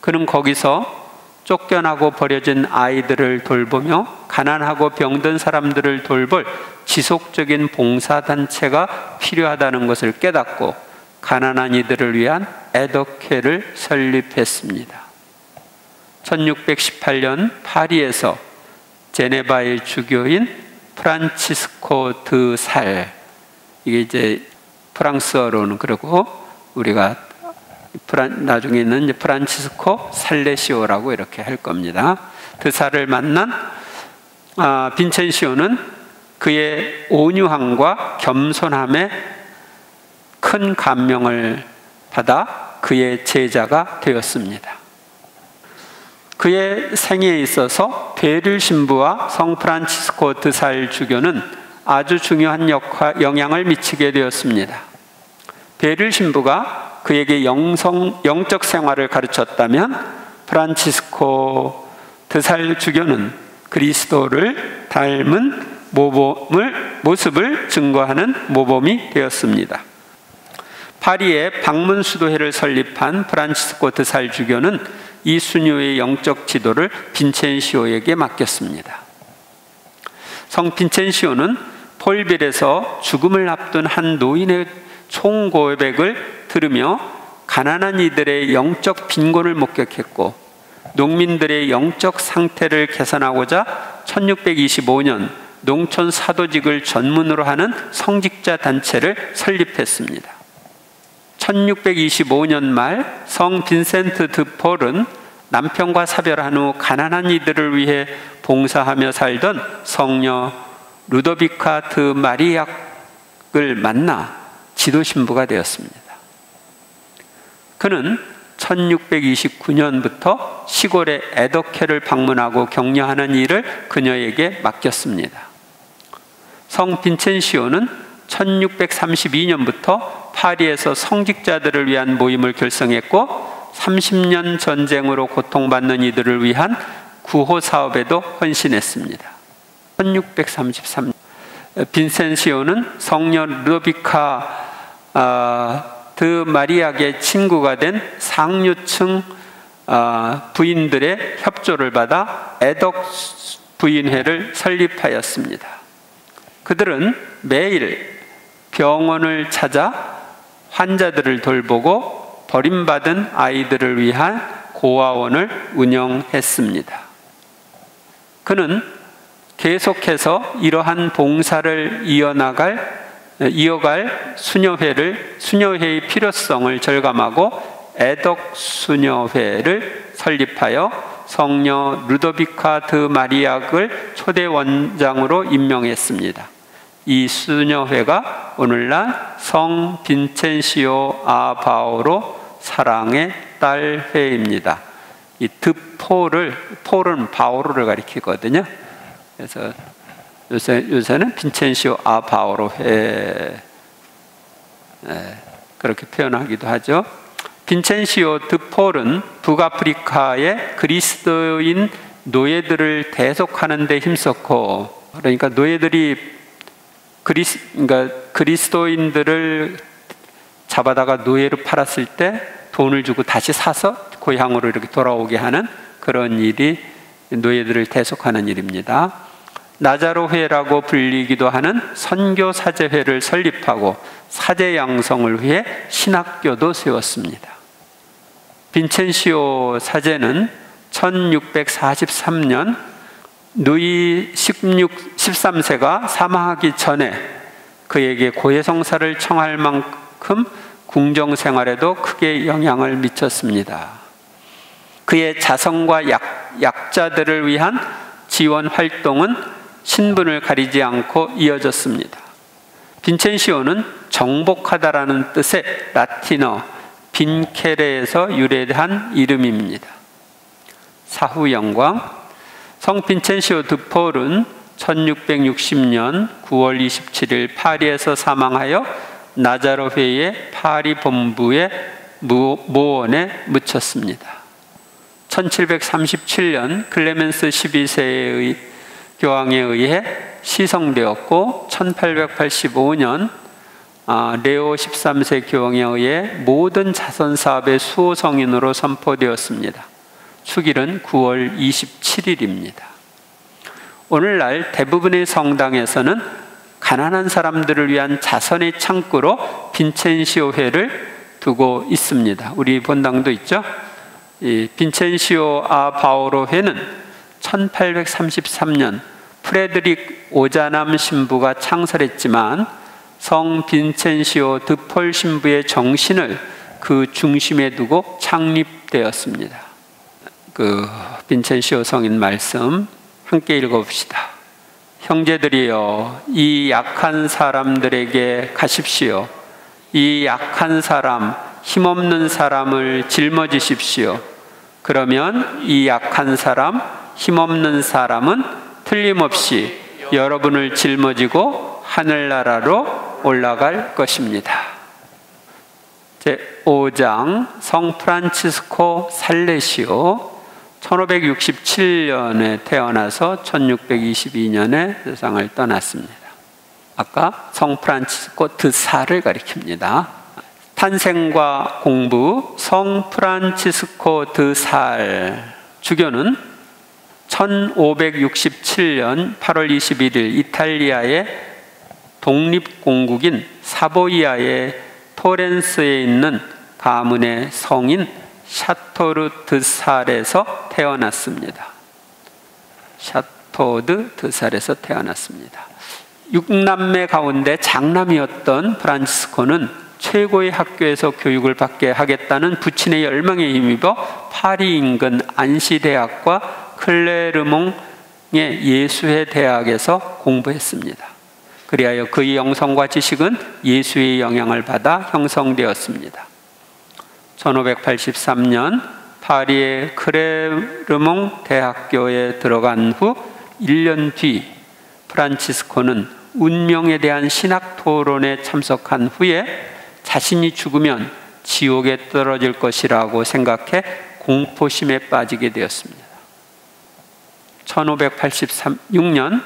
그는 거기서 쫓겨나고 버려진 아이들을 돌보며 가난하고 병든 사람들을 돌볼 지속적인 봉사단체가 필요하다는 것을 깨닫고 가난한 이들을 위한 애덕회를 설립했습니다. 1618년 파리에서 제네바의 주교인 프란치스코 드 살, 이게 이제 프랑스어로는 그러고 우리가 나중에는 이제 프란치스코 살레시오라고 이렇게 할 겁니다. 드 살을 만난 빈첸시오는 그의 온유함과 겸손함에 큰 감명을 받아 그의 제자가 되었습니다. 그의 생애에 있어서 베릴 신부와 성 프란치스코 드 살 주교는 아주 중요한 영향을 미치게 되었습니다. 베릴 신부가 그에게 영적 생활을 가르쳤다면 프란치스코 드 살 주교는 그리스도를 닮은 모습을 증거하는 모범이 되었습니다. 파리에 방문 수도회를 설립한 프란치스코 드 살 주교는 이 수녀의 영적 지도를 빈첸시오에게 맡겼습니다. 성 빈첸시오는 폴빌에서 죽음을 앞둔 한 노인의 총고백을 들으며 가난한 이들의 영적 빈곤을 목격했고 농민들의 영적 상태를 개선하고자 1625년 농촌 사도직을 전문으로 하는 성직자 단체를 설립했습니다. 1625년 말 성 빈센트 드 폴은 남편과 사별한 후 가난한 이들을 위해 봉사하며 살던 성녀 루도비카 드 마리약을 만나 지도신부가 되었습니다. 그는 1629년부터 시골의 애덕회를 방문하고 격려하는 일을 그녀에게 맡겼습니다. 성 빈첸시오는 1632년부터 파리에서 성직자들을 위한 모임을 결성했고 30년 전쟁으로 고통받는 이들을 위한 구호 사업에도 헌신했습니다. 1633년 빈센시오는 성녀 루도비카 드 마리약의 친구가 된 상류층 부인들의 협조를 받아 애덕 부인회를 설립하였습니다. 그들은 매일 병원을 찾아 환자들을 돌보고 버림받은 아이들을 위한 고아원을 운영했습니다. 그는 계속해서 이러한 봉사를 이어갈 수녀회의 필요성을 절감하고 애덕 수녀회를 설립하여 성녀 루도비카 드 마리약을 초대 원장으로 임명했습니다. 이 수녀회가 오늘날 성 빈첸시오 아 바오로 사랑의 딸 회입니다. 이 폴은 바오로를 가리키거든요. 그래서 요새는 빈첸시오 아 바오로 회 그렇게 표현하기도 하죠. 빈첸시오 드 폴은 북아프리카의 그리스도인 노예들을 대속하는 데 힘썼고, 그러니까 노예들이 그리스도인들을 잡아다가 노예로 팔았을 때 돈을 주고 다시 사서 고향으로 이렇게 돌아오게 하는 그런 일이 노예들을 대속하는 일입니다. 나자로회라고 불리기도 하는 선교 사제회를 설립하고 사제 양성을 위해 신학교도 세웠습니다. 빈첸시오 사제는 1643년 누이 13세가 사망하기 전에 그에게 고해성사를 청할 만큼 궁정생활에도 크게 영향을 미쳤습니다. 그의 자성과 약자들을 위한 지원 활동은 신분을 가리지 않고 이어졌습니다. 빈첸시오는 정복하다라는 뜻의 라틴어 빈케레에서 유래한 이름입니다. 사후 영광. 성 빈첸시오 드 폴은 1660년 9월 27일 파리에서 사망하여 나자로회의 파리 본부의 모원에 묻혔습니다. 1737년 클레멘스 12세의 교황에 의해 시성되었고 1885년 레오 13세 교황에 의해 모든 자선사업의 수호성인으로 선포되었습니다. 축일은 9월 27일입니다. 오늘날 대부분의 성당에서는 가난한 사람들을 위한 자선의 창구로 빈첸시오회를 두고 있습니다. 우리 본당도 있죠? 이 빈첸시오 아 바오로 회는 1833년 프레드릭 오자남 신부가 창설했지만 성 빈첸시오 드 폴 신부의 정신을 그 중심에 두고 창립되었습니다. 그 빈첸시오 성인 말씀 함께 읽어봅시다. 형제들이여, 이 약한 사람들에게 가십시오. 이 약한 사람, 힘없는 사람을 짊어지십시오. 그러면 이 약한 사람, 힘없는 사람은 틀림없이 여러분을 짊어지고 하늘나라로 올라갈 것입니다. 제5장 성 프란치스코 살레시오. 1567년에 태어나서 1622년에 세상을 떠났습니다. 아까 성 프란치스코 드 살을 가리킵니다. 탄생과 공부. 성 프란치스코 드 살. 주교는 1567년 8월 21일 이탈리아의 독립공국인 사보이아의 토렌스에 있는 가문의 성인 샤토르 드 살에서 태어났습니다. 샤토르 드 살에서 태어났습니다. 6남매 가운데 장남이었던 프란치스코는 최고의 학교에서 교육을 받게 하겠다는 부친의 열망에 힘입어 파리 인근 안시대학과 클레르몽의 예수회 대학에서 공부했습니다. 그리하여 그의 영성과 지식은 예수의 영향을 받아 형성되었습니다. 1583년 파리의 클레르몽 대학교에 들어간 후 1년 뒤 프란치스코는 운명에 대한 신학 토론에 참석한 후에 자신이 죽으면 지옥에 떨어질 것이라고 생각해 공포심에 빠지게 되었습니다. 1586년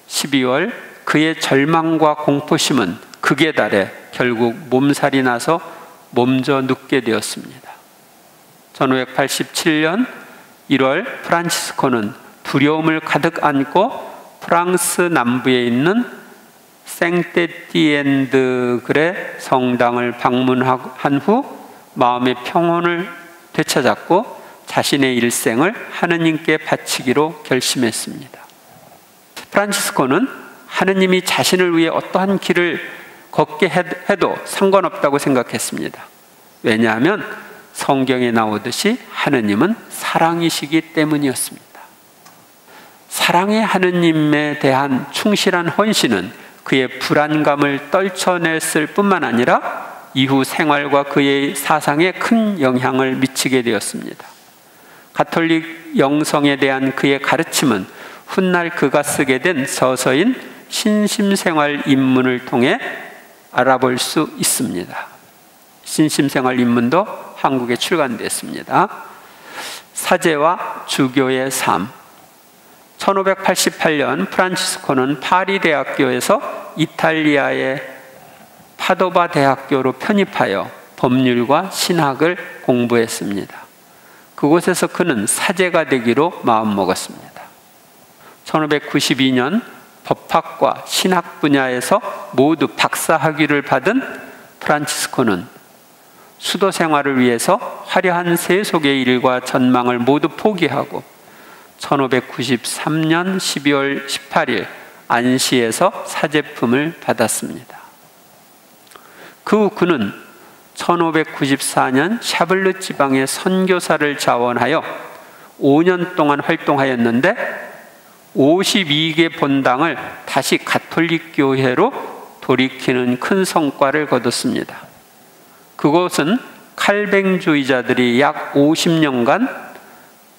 12월 그의 절망과 공포심은 극에 달해 결국 몸살이 나서 몸져 눕게 되었습니다. 1587년 1월 프란치스코는 두려움을 가득 안고 프랑스 남부에 있는 생테티엔드그레 성당을 방문한 후 마음의 평온을 되찾았고 자신의 일생을 하느님께 바치기로 결심했습니다. 프란치스코는 하느님이 자신을 위해 어떠한 길을 걷게 해도 상관없다고 생각했습니다. 왜냐하면 성경에 나오듯이 하느님은 사랑이시기 때문이었습니다. 사랑의 하느님에 대한 충실한 헌신은 그의 불안감을 떨쳐냈을 뿐만 아니라 이후 생활과 그의 사상에 큰 영향을 미치게 되었습니다. 가톨릭 영성에 대한 그의 가르침은 훗날 그가 쓰게 된 서서인 신심생활 입문을 통해 알아볼 수 있습니다. 신심생활 입문도 한국에 출간됐습니다. 사제와 주교의 삶. 1588년 프란치스코는 파리 대학교에서 이탈리아의 파도바 대학교로 편입하여 법률과 신학을 공부했습니다. 그곳에서 그는 사제가 되기로 마음먹었습니다. 1592년 법학과 신학 분야에서 모두 박사 학위를 받은 프란치스코는 수도 생활을 위해서 화려한 세속의 일과 전망을 모두 포기하고 1593년 12월 18일 안시에서 사제품을 받았습니다. 그 후 그는 1594년 샤블르 지방의 선교사를 자원하여 5년 동안 활동하였는데 52개 본당을 다시 가톨릭 교회로 돌이키는 큰 성과를 거뒀습니다. 그곳은 칼뱅주의자들이 약 50년간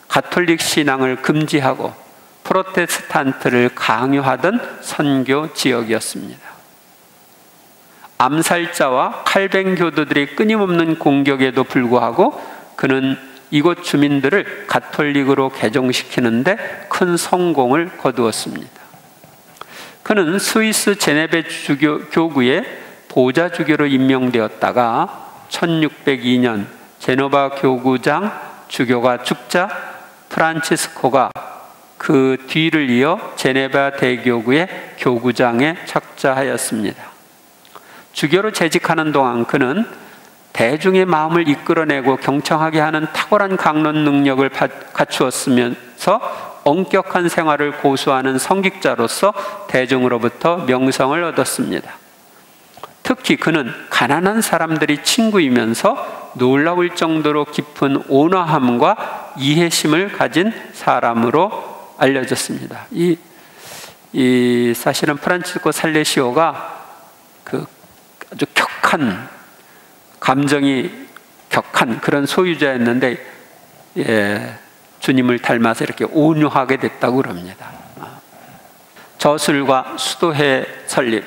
가톨릭 신앙을 금지하고 프로테스탄트를 강요하던 선교 지역이었습니다. 암살자와 칼뱅 교도들의 끊임없는 공격에도 불구하고 그는 이곳 주민들을 가톨릭으로 개종시키는데 큰 성공을 거두었습니다. 그는 스위스 제네베 교구의 보좌주교로 임명되었다가 1602년 제노바 교구장 주교가 죽자 프란치스코가 그 뒤를 이어 제네바 대교구의 교구장에 착자하였습니다. 주교로 재직하는 동안 그는 대중의 마음을 이끌어내고 경청하게 하는 탁월한 강론 능력을 갖추었으면서 엄격한 생활을 고수하는 성직자로서 대중으로부터 명성을 얻었습니다. 특히 그는 가난한 사람들이 친구이면서 놀라울 정도로 깊은 온화함과 이해심을 가진 사람으로 알려졌습니다. 이 사실은 프란치스코 살레시오가 그 아주 감정이 격한 그런 소유자였는데, 주님을 닮아서 이렇게 온유하게 됐다고 그럽니다. 저술과 수도회 설립.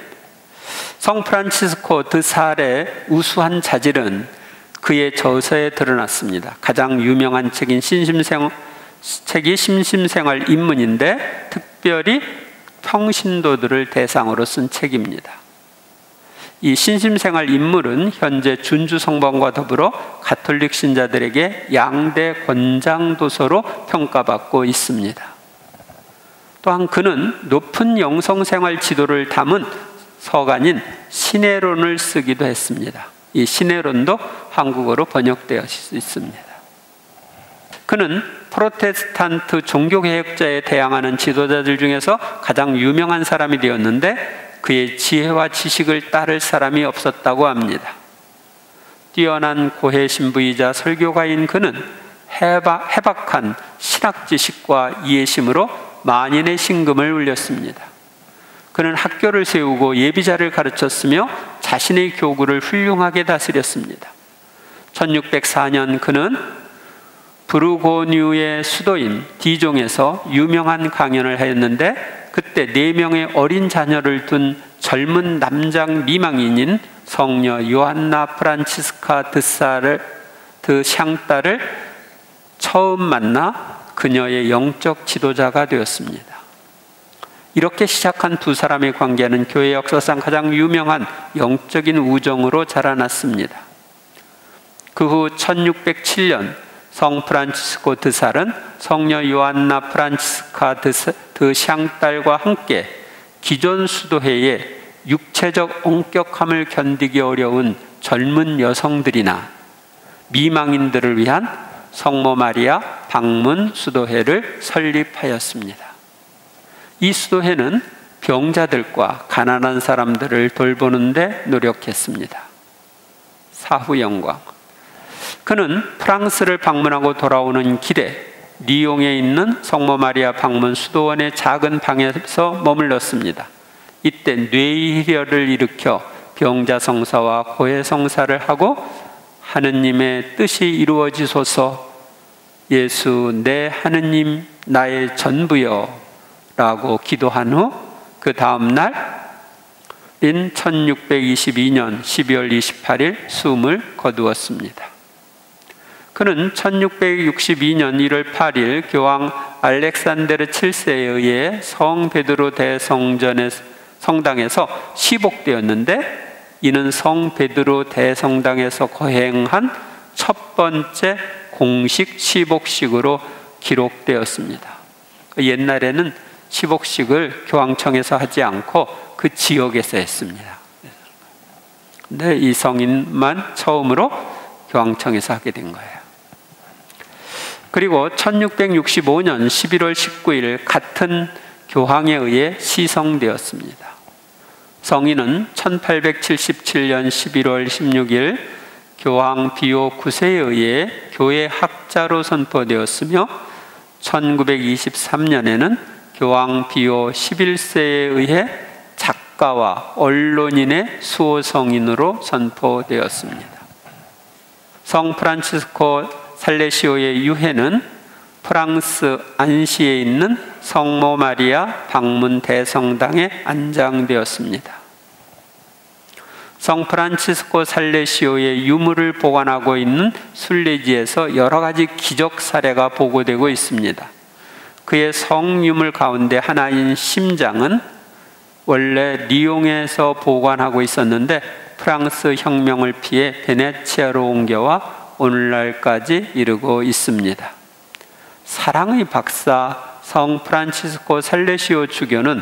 성 프란치스코 드 살의 우수한 자질은 그의 저서에 드러났습니다. 가장 유명한 책이 심심생활 입문인데 특별히 평신도들을 대상으로 쓴 책입니다. 이 신심생활 입문은 현재 준주 성범과 더불어 가톨릭 신자들에게 양대 권장 도서로 평가받고 있습니다. 또한 그는 높은 영성생활 지도를 담은 서간인 신해론을 쓰기도 했습니다. 이 신해론도 한국어로 번역되어 있습니다. 그는 프로테스탄트 종교개혁자에 대항하는 지도자들 중에서 가장 유명한 사람이 되었는데 그의 지혜와 지식을 따를 사람이 없었다고 합니다. 뛰어난 고해 신부이자 설교가인 그는 해박한 신학 지식과 이해심으로 만인의 신금을 울렸습니다. 그는 학교를 세우고 예비자를 가르쳤으며 자신의 교구를 훌륭하게 다스렸습니다. 1604년 그는 부르고뉴의 수도인 디종에서 유명한 강연을 하였는데 그때 4명의 어린 자녀를 둔 젊은 남장 미망인인 성녀 요한나 프란치스카 드 샹따를 처음 만나 그녀의 영적 지도자가 되었습니다. 이렇게 시작한 두 사람의 관계는 교회 역사상 가장 유명한 영적인 우정으로 자라났습니다. 그 후 1607년 성 프란치스코 드 살은 성녀 요한나 프란치스카 드 샹딸과 함께 기존 수도회의 육체적 엄격함을 견디기 어려운 젊은 여성들이나 미망인들을 위한 성모 마리아 방문 수도회를 설립하였습니다. 이 수도회는 병자들과 가난한 사람들을 돌보는 데 노력했습니다. 사후 영광. 그는 프랑스를 방문하고 돌아오는 길에 리옹에 있는 성모 마리아 방문 수도원의 작은 방에서 머물렀습니다. 이때 뇌혈혈을 일으켜 병자 성사와 고해 성사를 하고 하느님의 뜻이 이루어지소서 예수 내 하느님 나의 전부여 라고 기도한 후 그 다음 날인 1622년 12월 28일 숨을 거두었습니다. 그는 1662년 1월 8일 교황 알렉산데르 7세에 의해 성 베드로 대성전의 성당에서 시복되었는데, 이는 성 베드로 대성당에서 거행한 첫 번째 공식 시복식으로 기록되었습니다. 옛날에는 시복식을 교황청에서 하지 않고 그 지역에서 했습니다. 근데 이 성인만 처음으로 교황청에서 하게 된 거예요. 그리고 1665년 11월 19일 같은 교황에 의해 시성되었습니다. 성인은 1877년 11월 16일 교황 비오 9세에 의해 교회 학자로 선포되었으며, 1923년에는 교황 비오 11세에 의해 작가와 언론인의 수호성인으로 선포되었습니다. 성 프란치스코 살레시오의 유해는 프랑스 안시에 있는 성모 마리아 방문 대성당에 안장되었습니다. 성 프란치스코 살레시오의 유물을 보관하고 있는 순례지에서 여러 가지 기적 사례가 보고되고 있습니다. 그의 성유물 가운데 하나인 심장은 원래 리옹에서 보관하고 있었는데 프랑스 혁명을 피해 베네치아로 옮겨와 오늘날까지 이르고 있습니다. 사랑의 박사 성 프란치스코 살레시오 주교는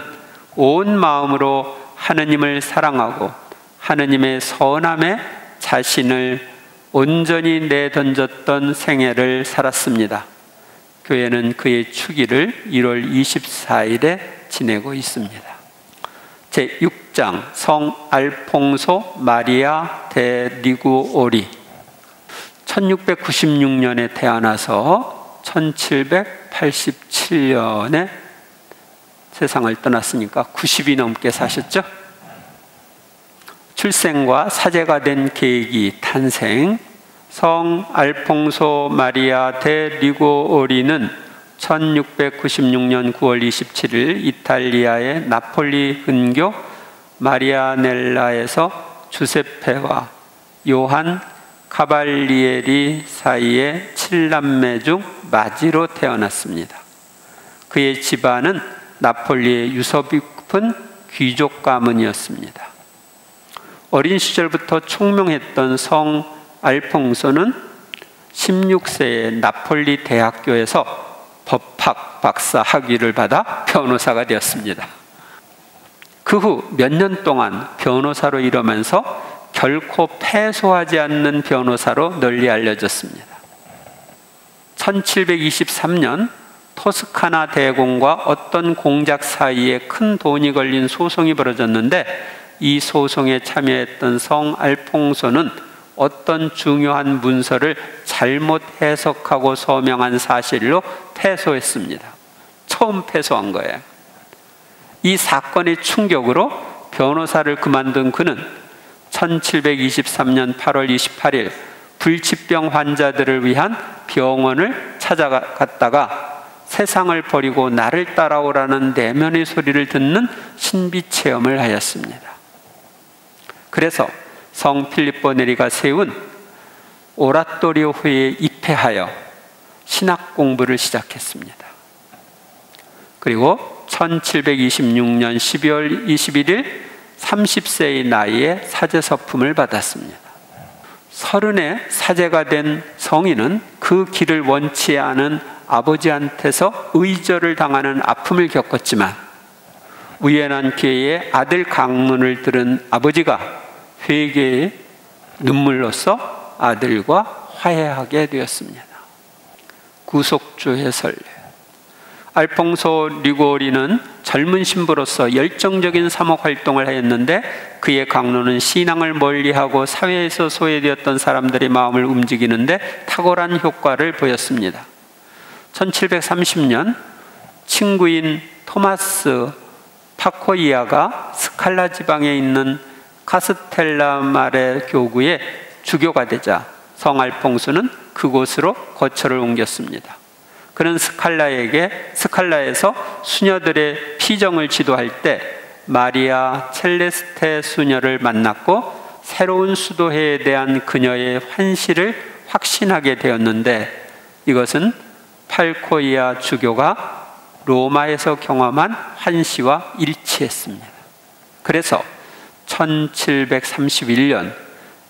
온 마음으로 하느님을 사랑하고 하느님의 선함에 자신을 온전히 내던졌던 생애를 살았습니다. 교회는 그의 축일을 1월 24일에 지내고 있습니다. 제6장 성 알퐁소 마리아 데 리구오리. 1696년에 태어나서 1787년에 세상을 떠났으니까 90이 넘게 사셨죠? 출생과 사제가 된 계기, 탄생. 성 알퐁소 마리아 데 리구오리는 1696년 9월 27일 이탈리아의 나폴리 근교 마리아넬라에서 주세페와 요한 카발리에리 사이의 7남매 중 마지로 태어났습니다. 그의 집안은 나폴리의 유서 깊은 귀족 가문이었습니다. 어린 시절부터 총명했던 성 알퐁소는 16세에 나폴리 대학교에서 법학 박사 학위를 받아 변호사가 되었습니다. 그 후 몇 년 동안 변호사로 일하면서 결코 패소하지 않는 변호사로 널리 알려졌습니다. 1723년 토스카나 대공과 어떤 공작 사이에 큰 돈이 걸린 소송이 벌어졌는데, 이 소송에 참여했던 성 알퐁소는 어떤 중요한 문서를 잘못 해석하고 서명한 사실로 패소했습니다. 처음 패소한 거예요. 이 사건의 충격으로 변호사를 그만둔 그는 1723년 8월 28일 불치병 환자들을 위한 병원을 찾아갔다가 세상을 버리고 나를 따라오라는 내면의 소리를 듣는 신비 체험을 하였습니다. 그래서 성 필립보 네리가 세운 오라토리오회에 입회하여 신학 공부를 시작했습니다. 그리고 1726년 12월 21일 30세의 나이에 사제 서품을 받았습니다. 30에 사제가 된 성인은 그 길을 원치 않은 아버지한테서 의절을 당하는 아픔을 겪었지만, 우연한 기회에 아들 강문을 들은 아버지가 회개의 눈물로써 아들과 화해하게 되었습니다. 구속주 해설. 알퐁소 리구오리는 젊은 신부로서 열정적인 사목 활동을 하였는데, 그의 강론은 신앙을 멀리하고 사회에서 소외되었던 사람들의 마음을 움직이는데 탁월한 효과를 보였습니다. 1730년 친구인 토마스 파코이아가 스칼라 지방에 있는 카스텔라마레 교구의 주교가 되자 성 알퐁소는 그곳으로 거처를 옮겼습니다. 그는 스칼라에서 수녀들의 피정을 지도할 때 마리아 첼레스테 수녀를 만났고 새로운 수도회에 대한 그녀의 환시를 확신하게 되었는데, 이것은 팔코이아 주교가 로마에서 경험한 환시와 일치했습니다. 그래서 1731년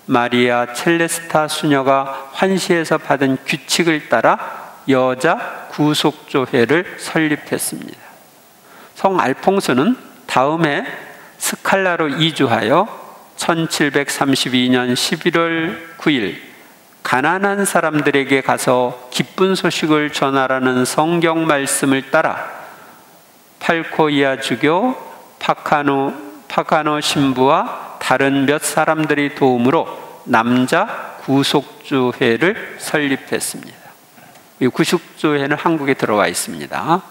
마리아 첼레스타 수녀가 환시에서 받은 규칙을 따라 여자 구속조회를 설립했습니다. 성 알퐁소는 다음에 스칼라로 이주하여 1732년 11월 9일 가난한 사람들에게 가서 기쁜 소식을 전하라는 성경 말씀을 따라 팔코이아 주교, 파카노 신부와 다른 몇 사람들의 도움으로 남자 구속조회를 설립했습니다. 이 구속조회는 한국에 들어와 있습니다.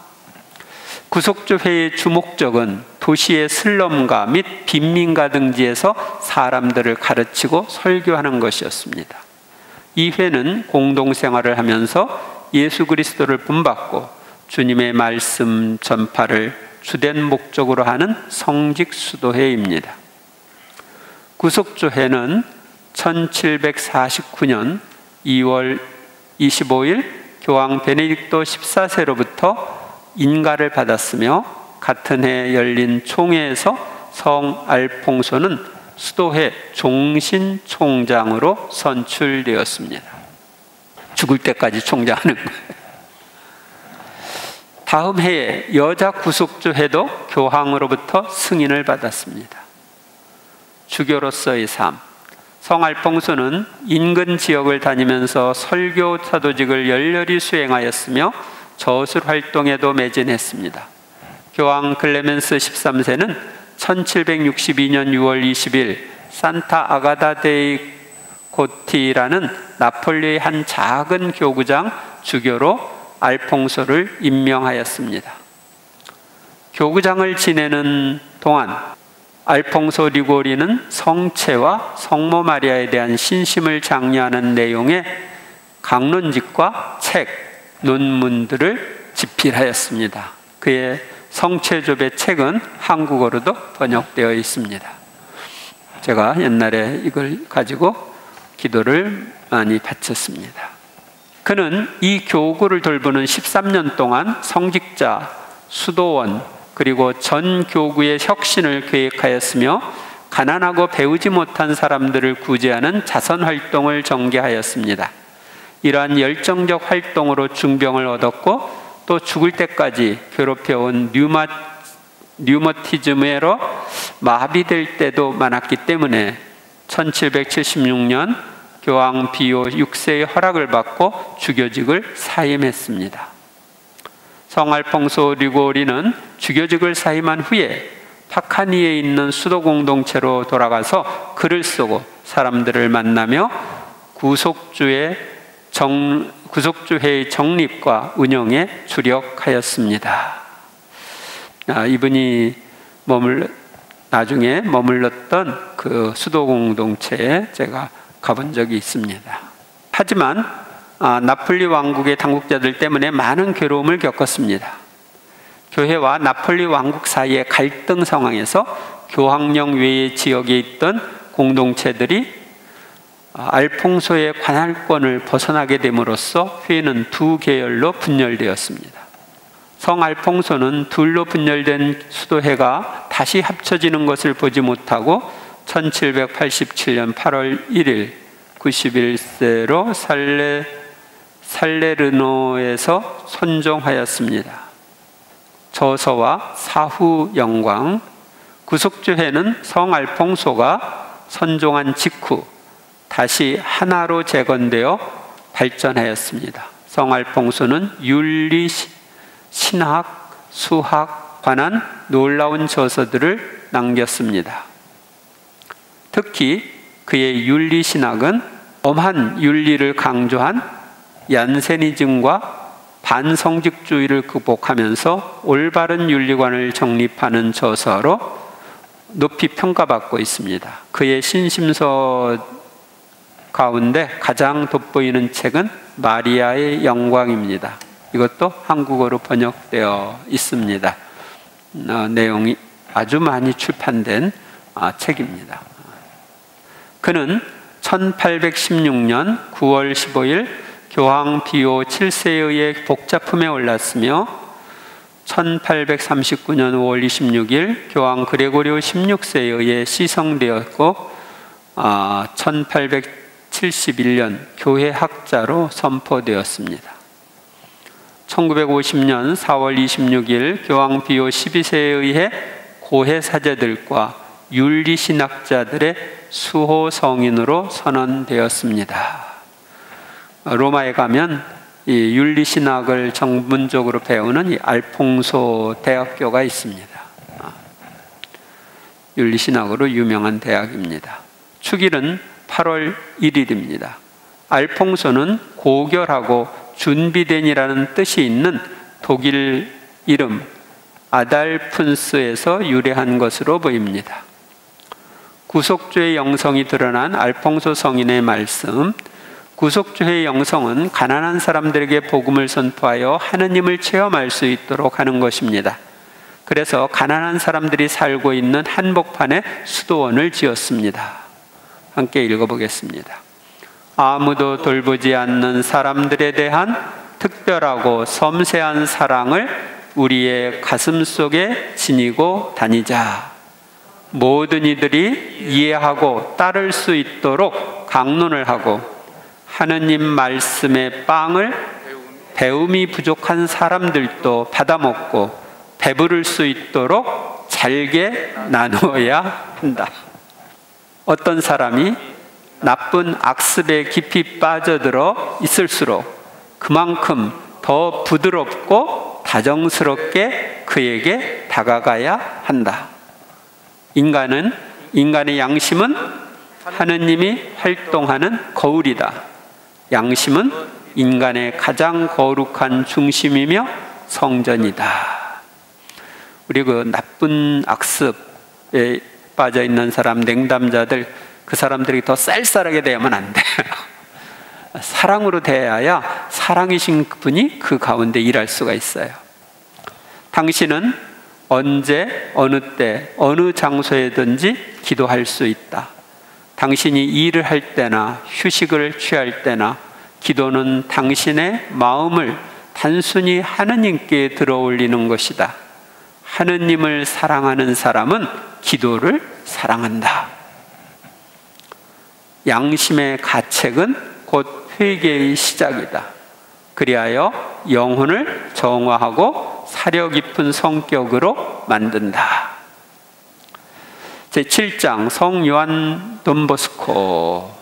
구속조회의 주목적은 도시의 슬럼가 및 빈민가 등지에서 사람들을 가르치고 설교하는 것이었습니다. 이 회는 공동생활을 하면서 예수 그리스도를 본받고 주님의 말씀 전파를 주된 목적으로 하는 성직 수도회입니다. 구속조회는 1749년 2월 25일 교황 베네딕토 14세로부터 인가를 받았으며 같은 해 열린 총회에서 성 알퐁소는 수도회 종신총장으로 선출되었습니다. 죽을 때까지 총장하는 거예요. 다음 해에 여자 구속조회도 교황으로부터 승인을 받았습니다. 주교로서의 삶. 성 알퐁소는 인근 지역을 다니면서 설교 사도직을 열렬히 수행하였으며 저술 활동에도 매진했습니다. 교황 클레멘스 13세는 1762년 6월 20일 산타 아가다 데이 고티라는 나폴리의 한 작은 교구장 주교로 알퐁소를 임명하였습니다. 교구장을 지내는 동안 알퐁소 리고리는 성체와 성모 마리아에 대한 신심을 장려하는 내용의 강론집과 책, 논문들을 집필하였습니다. 그의 성체조배 책은 한국어로도 번역되어 있습니다. 제가 옛날에 이걸 가지고 기도를 많이 바쳤습니다. 그는 이 교구를 돌보는 13년 동안 성직자, 수도원, 그리고 전 교구의 혁신을 계획하였으며 가난하고 배우지 못한 사람들을 구제하는 자선활동을 전개하였습니다. 이러한 열정적 활동으로 중병을 얻었고 또 죽을 때까지 괴롭혀온 류머티즘으로 마비될 때도 많았기 때문에 1776년 교황 비오 6세의 허락을 받고 주교직을 사임했습니다. 성 알퐁소 리고리는 주교직을 사임한 후에 파카니에 있는 수도 공동체로 돌아가서 글을 쓰고 사람들을 만나며 구속주회의 정립과 운영에 주력하였습니다. 이분이 나중에 머물렀던 그 수도 공동체에 제가 가본 적이 있습니다. 하지만 나폴리 왕국의 당국자들 때문에 많은 괴로움을 겪었습니다. 교회와 나폴리 왕국 사이의 갈등 상황에서 교황령 외의 지역에 있던 공동체들이 알퐁소의 관할권을 벗어나게 됨으로써 회는 두 계열로 분열되었습니다. 성 알퐁소는 둘로 분열된 수도회가 다시 합쳐지는 것을 보지 못하고 1787년 8월 1일 91세로 살레르노에서 선종하였습니다. 저서와 사후 영광. 구속주회는 성 알퐁소가 선종한 직후 다시 하나로 재건되어 발전하였습니다. 성 알퐁소는 윤리, 신학, 수학 관한 놀라운 저서들을 남겼습니다. 특히 그의 윤리신학은 엄한 윤리를 강조한 얀세니즘과 반성직주의를 극복하면서 올바른 윤리관을 정립하는 저서로 높이 평가받고 있습니다. 그의 신심서 가운데 가장 돋보이는 책은 마리아의 영광입니다. 이것도 한국어로 번역되어 있습니다. 내용이 아주 많이 출판된 책입니다. 그는 1816년 9월 15일 교황 비오 7세에 의해 복자품에 올랐으며 1839년 5월 26일 교황 그레고리오 16세에 의해 시성되었고 1871년 교회 학자로 선포되었습니다. 1950년 4월 26일 교황 비오 12세에 의해 고해 사제들과 윤리신학자들의 수호 성인으로 선언되었습니다. 로마에 가면 이 윤리신학을 전문적으로 배우는 이 알퐁소 대학교가 있습니다. 윤리신학으로 유명한 대학입니다. 축일은 8월 1일입니다. 알퐁소는 고결하고 준비된이라는 뜻이 있는 독일 이름 아달푼스에서 유래한 것으로 보입니다. 구속주의 영성이 드러난 알퐁소 성인의 말씀, 구속주의 영성은 가난한 사람들에게 복음을 선포하여 하느님을 체험할 수 있도록 하는 것입니다. 그래서 가난한 사람들이 살고 있는 한복판에 수도원을 지었습니다. 함께 읽어보겠습니다. 아무도 돌보지 않는 사람들에 대한 특별하고 섬세한 사랑을 우리의 가슴 속에 지니고 다니자. 모든 이들이 이해하고 따를 수 있도록 강론을 하고 하느님 말씀의 빵을 배움이 부족한 사람들도 받아먹고 배부를 수 있도록 잘게 나누어야 한다. 어떤 사람이 나쁜 악습에 깊이 빠져들어 있을수록 그만큼 더 부드럽고 다정스럽게 그에게 다가가야 한다. 인간의 양심은 하느님이 활동하는 거울이다. 양심은 인간의 가장 거룩한 중심이며 성전이다. 우리 그 나쁜 악습에 빠져 있는 사람, 냉담자들, 그 사람들이 더 쌀쌀하게 대하면 안 돼요. 사랑으로 대해야 사랑이신 분이 그 가운데 일할 수가 있어요. 당신은 언제, 어느 때, 어느 장소에든지 기도할 수 있다. 당신이 일을 할 때나 휴식을 취할 때나 기도는 당신의 마음을 단순히 하느님께 들어올리는 것이다. 하느님을 사랑하는 사람은 기도를 사랑한다. 양심의 가책은 곧 회개의 시작이다. 그리하여 영혼을 정화하고 사려 깊은 성격으로 만든다. 제7장 성요한 돈보스코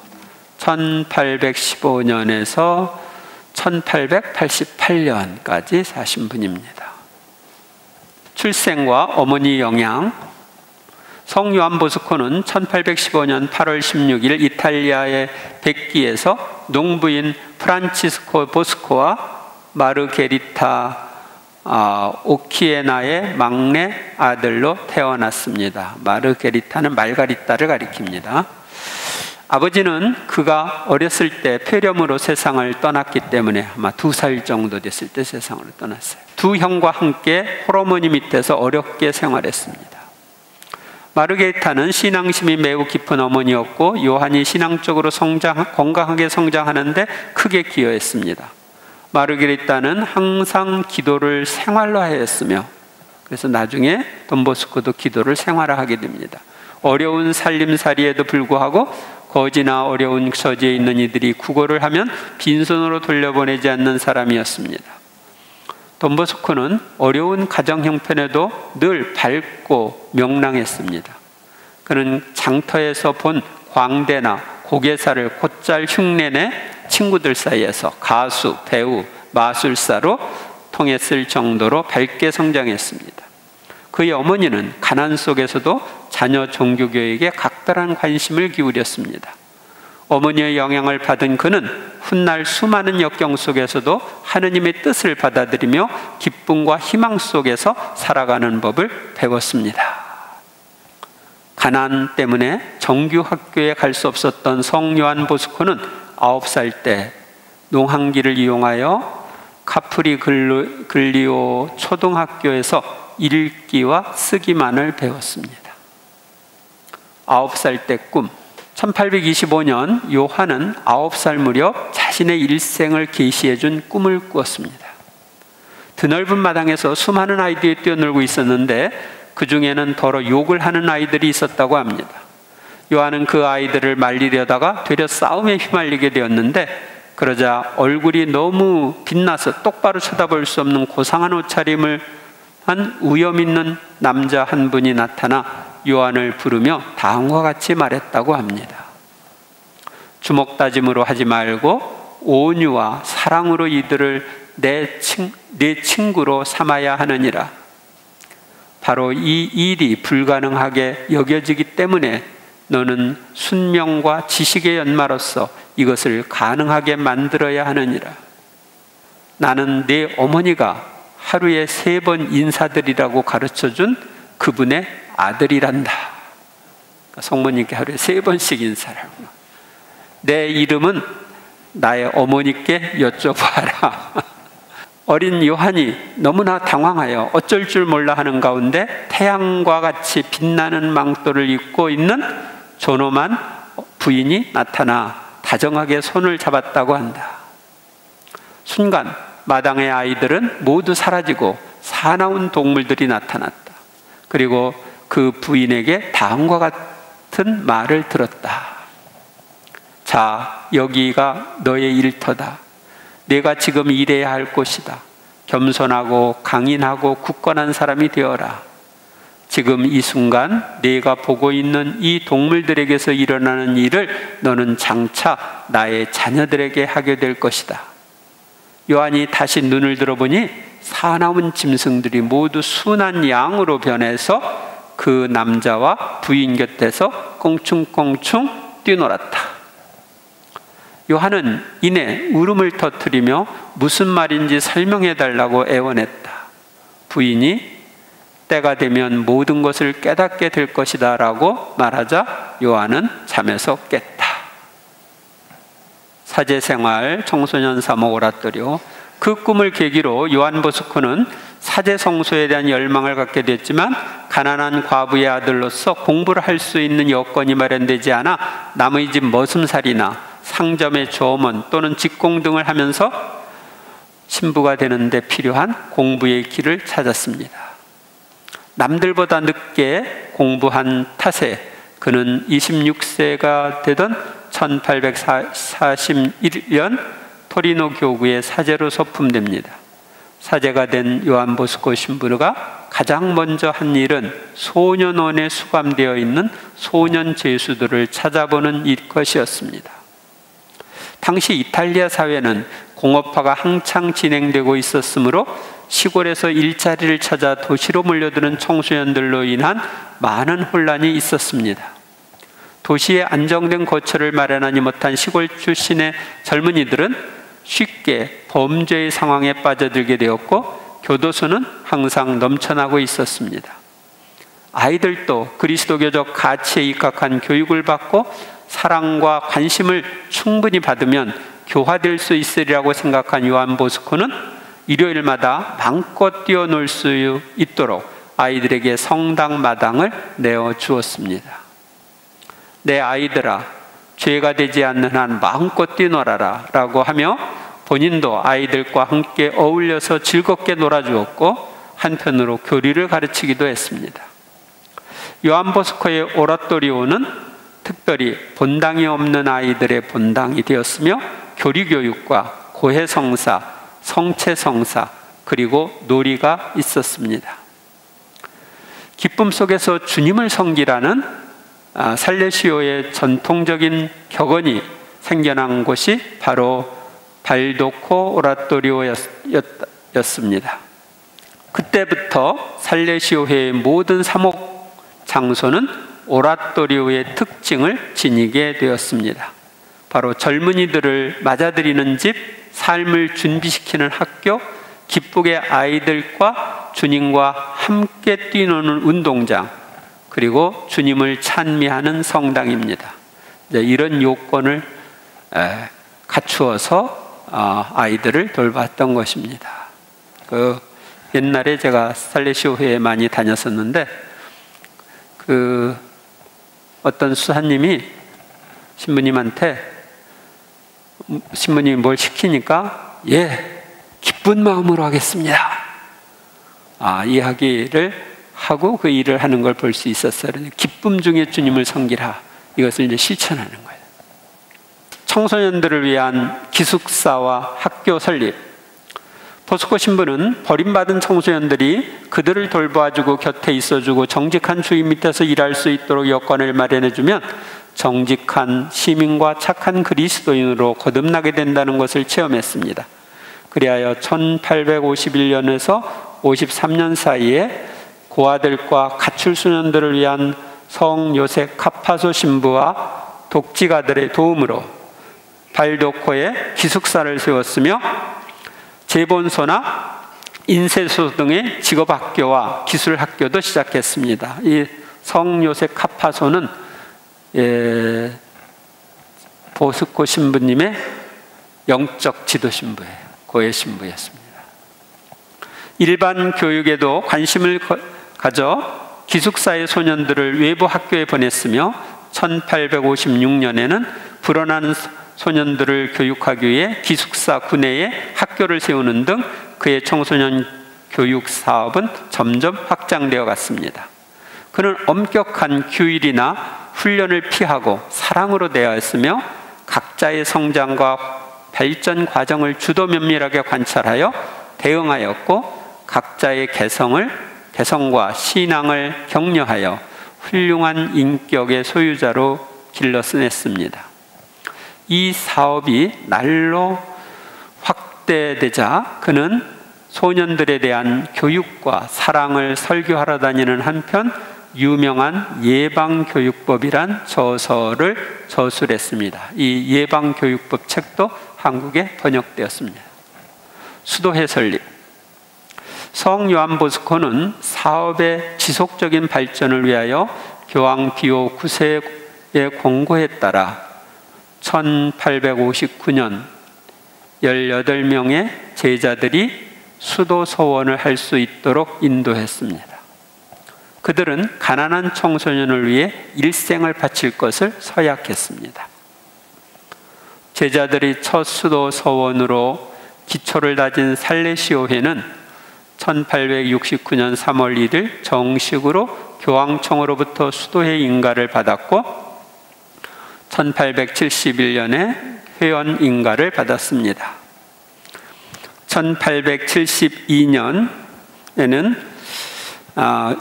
1815년에서 1888년까지 사신 분입니다. 출생과 어머니 영향. 성요한 보스코는 1815년 8월 16일 이탈리아의 백기에서 농부인 프란치스코 보스코와 마르게리타 오키에나의 막내 아들로 태어났습니다. 마르게리타는 말가리타를 가리킵니다. 아버지는 그가 어렸을 때 폐렴으로 세상을 떠났기 때문에 아마 2살 정도 됐을 때 세상을 떠났어요. 두 형과 함께 홀어머니 밑에서 어렵게 생활했습니다. 마르게리타는 신앙심이 매우 깊은 어머니였고 요한이 신앙적으로 건강하게 성장하는데 크게 기여했습니다. 마르게리타는 항상 기도를 생활화했으며 그래서 나중에 돈보스코도 기도를 생활화하게 됩니다. 어려운 살림살이에도 불구하고 거지나 어려운 처지에 있는 이들이 구걸을 하면 빈손으로 돌려보내지 않는 사람이었습니다. 돈보스코는 어려운 가정 형편에도 늘 밝고 명랑했습니다. 그는 장터에서 본 광대나 고개사를 곧잘 흉내내 친구들 사이에서 가수, 배우, 마술사로 통했을 정도로 밝게 성장했습니다. 그의 어머니는 가난 속에서도 자녀 종교교육에 각별한 관심을 기울였습니다. 어머니의 영향을 받은 그는 훗날 수많은 역경 속에서도 하느님의 뜻을 받아들이며 기쁨과 희망 속에서 살아가는 법을 배웠습니다. 가난 때문에 정규 학교에 갈 수 없었던 성 요한 보스코는 9살 때 농한기를 이용하여 카프리 글리오 초등학교에서 읽기와 쓰기만을 배웠습니다. 9살 때 꿈. 1825년 요한은 9살 무렵 자신의 일생을 계시해 준 꿈을 꾸었습니다. 드넓은 마당에서 수많은 아이들이 뛰어놀고 있었는데 그 중에는 더러 욕을 하는 아이들이 있었다고 합니다. 요한은 그 아이들을 말리려다가 되려 싸움에 휘말리게 되었는데, 그러자 얼굴이 너무 빛나서 똑바로 쳐다볼 수 없는 고상한 옷차림을 한 위험 있는 남자 한 분이 나타나 요한을 부르며 다음과 같이 말했다고 합니다. 주먹다짐으로 하지 말고 온유와 사랑으로 이들을 내 친구로 삼아야 하느니라. 바로 이 일이 불가능하게 여겨지기 때문에 너는 순명과 지식의 연마로서 이것을 가능하게 만들어야 하느니라. 나는 네 어머니가 하루에 3번 인사드리라고 가르쳐준 그분의 아들이란다. 성모님께 하루에 3번씩 인사를 하고, 내 이름은 나의 어머니께 여쭤봐라. 어린 요한이 너무나 당황하여 어쩔 줄 몰라 하는 가운데 태양과 같이 빛나는 망토를 입고 있는 존엄한 부인이 나타나 다정하게 손을 잡았다고 한다. 순간 마당의 아이들은 모두 사라지고 사나운 동물들이 나타났다. 그리고 그 부인에게 다음과 같은 말을 들었다. 자, 여기가 너의 일터다. 내가 지금 일해야 할 곳이다. 겸손하고 강인하고 굳건한 사람이 되어라. 지금 이 순간 내가 보고 있는 이 동물들에게서 일어나는 일을 너는 장차 나의 자녀들에게 하게 될 것이다. 요한이 다시 눈을 들어보니 사나운 짐승들이 모두 순한 양으로 변해서 그 남자와 부인 곁에서 껑충껑충 뛰놀았다. 요한은 이내 울음을 터뜨리며 무슨 말인지 설명해 달라고 애원했다. 부인이 때가 되면 모든 것을 깨닫게 될 것이다 라고 말하자 요한은 잠에서 깼다. 사제생활 청소년 사목 오라토리오. 그 꿈을 계기로 요한 보스코는 사제 성소에 대한 열망을 갖게 됐지만 가난한 과부의 아들로서 공부를 할 수 있는 여건이 마련되지 않아 남의 집 머슴살이나 상점의 조업원 또는 직공 등을 하면서 신부가 되는 데 필요한 공부의 길을 찾았습니다. 남들보다 늦게 공부한 탓에 그는 26세가 되던 1841년 토리노 교구의 사제로 소품됩니다. 사제가 된 요한 보스코 신부가 가장 먼저 한 일은 소년원에 수감되어 있는 소년 죄수들을 찾아보는 것이었습니다. 당시 이탈리아 사회는 공업화가 한창 진행되고 있었으므로 시골에서 일자리를 찾아 도시로 몰려드는 청소년들로 인한 많은 혼란이 있었습니다. 도시에 안정된 거처를 마련하지 못한 시골 출신의 젊은이들은 쉽게 범죄의 상황에 빠져들게 되었고 교도소는 항상 넘쳐나고 있었습니다. 아이들도 그리스도교적 가치에 입각한 교육을 받고 사랑과 관심을 충분히 받으면 교화될 수 있으리라고 생각한 요한 보스코는 일요일마다 마음껏 뛰어놀 수 있도록 아이들에게 성당 마당을 내어주었습니다. 내 아이들아, 죄가 되지 않는 한 마음껏 뛰놀아라 라고 하며 본인도 아이들과 함께 어울려서 즐겁게 놀아주었고 한편으로 교리를 가르치기도 했습니다. 요한 보스코의 오라토리오는 특별히 본당이 없는 아이들의 본당이 되었으며 교리교육과 고해성사, 성체성사, 그리고 놀이가 있었습니다. 기쁨 속에서 주님을 섬기라는 살레시오의 전통적인 격언이 생겨난 곳이 바로 발도코 오라토리오였습니다. 그때부터 살레시오회의 모든 사목 장소는 오라토리오의 특징을 지니게 되었습니다. 바로 젊은이들을 맞아들이는 집, 삶을 준비시키는 학교, 기쁘게 아이들과 주님과 함께 뛰노는 운동장, 그리고 주님을 찬미하는 성당입니다. 이런 요건을 갖추어서 아이들을 돌봤던 것입니다. 옛날에 제가 살레시오 회에 많이 다녔었는데 어떤 수사님이 신부님이 뭘 시키니까 기쁜 마음으로 하겠습니다. 이야기를 하고 그 일을 하는 걸 볼 수 있었어요. 기쁨 중에 주님을 섬기라. 이것을 이제 실천하는 거예요. 청소년들을 위한 기숙사와 학교 설립. 보스코 신부는 버림받은 청소년들이 그들을 돌봐주고 곁에 있어주고 정직한 주인 밑에서 일할 수 있도록 여건을 마련해주면 정직한 시민과 착한 그리스도인으로 거듭나게 된다는 것을 체험했습니다. 그리하여 1851년에서 53년 사이에 고아들과 가출 소년들을 위한 성 요셉 카파소 신부와 독지가들의 도움으로 발도코에 기숙사를 세웠으며 재본소나 인쇄소 등의 직업학교와 기술학교도 시작했습니다. 이 성 요셉 카파소는 보스코 신부님의 영적 지도 신부예요. 고해 신부였습니다. 일반 교육에도 관심을 가져 기숙사의 소년들을 외부 학교에 보냈으며 1856년에는 불어난 소년들을 교육하기 위해 기숙사 구내에 학교를 세우는 등 그의 청소년 교육 사업은 점점 확장되어 갔습니다. 그는 엄격한 규율이나 훈련을 피하고 사랑으로 대하였으며 각자의 성장과 발전 과정을 주도 면밀하게 관찰하여 대응하였고 각자의 개성과 신앙을 격려하여 훌륭한 인격의 소유자로 길러냈습니다. 이 사업이 날로 확대되자 그는 소년들에 대한 교육과 사랑을 설교하러 다니는 한편 유명한 예방교육법이란 저서를 저술했습니다. 이 예방교육법 책도 한국에 번역되었습니다. 수도회 설립. 성 요한 보스코는 사업의 지속적인 발전을 위하여 교황 비오 9세의 권고에 따라 1859년 18명의 제자들이 수도 서원을 할 수 있도록 인도했습니다. 그들은 가난한 청소년을 위해 일생을 바칠 것을 서약했습니다. 제자들이 첫 수도 서원으로 기초를 다진 살레시오회는 1869년 3월 1일 정식으로 교황청으로부터 수도회 인가를 받았고 1871년에 회원 인가를 받았습니다. 1872년에는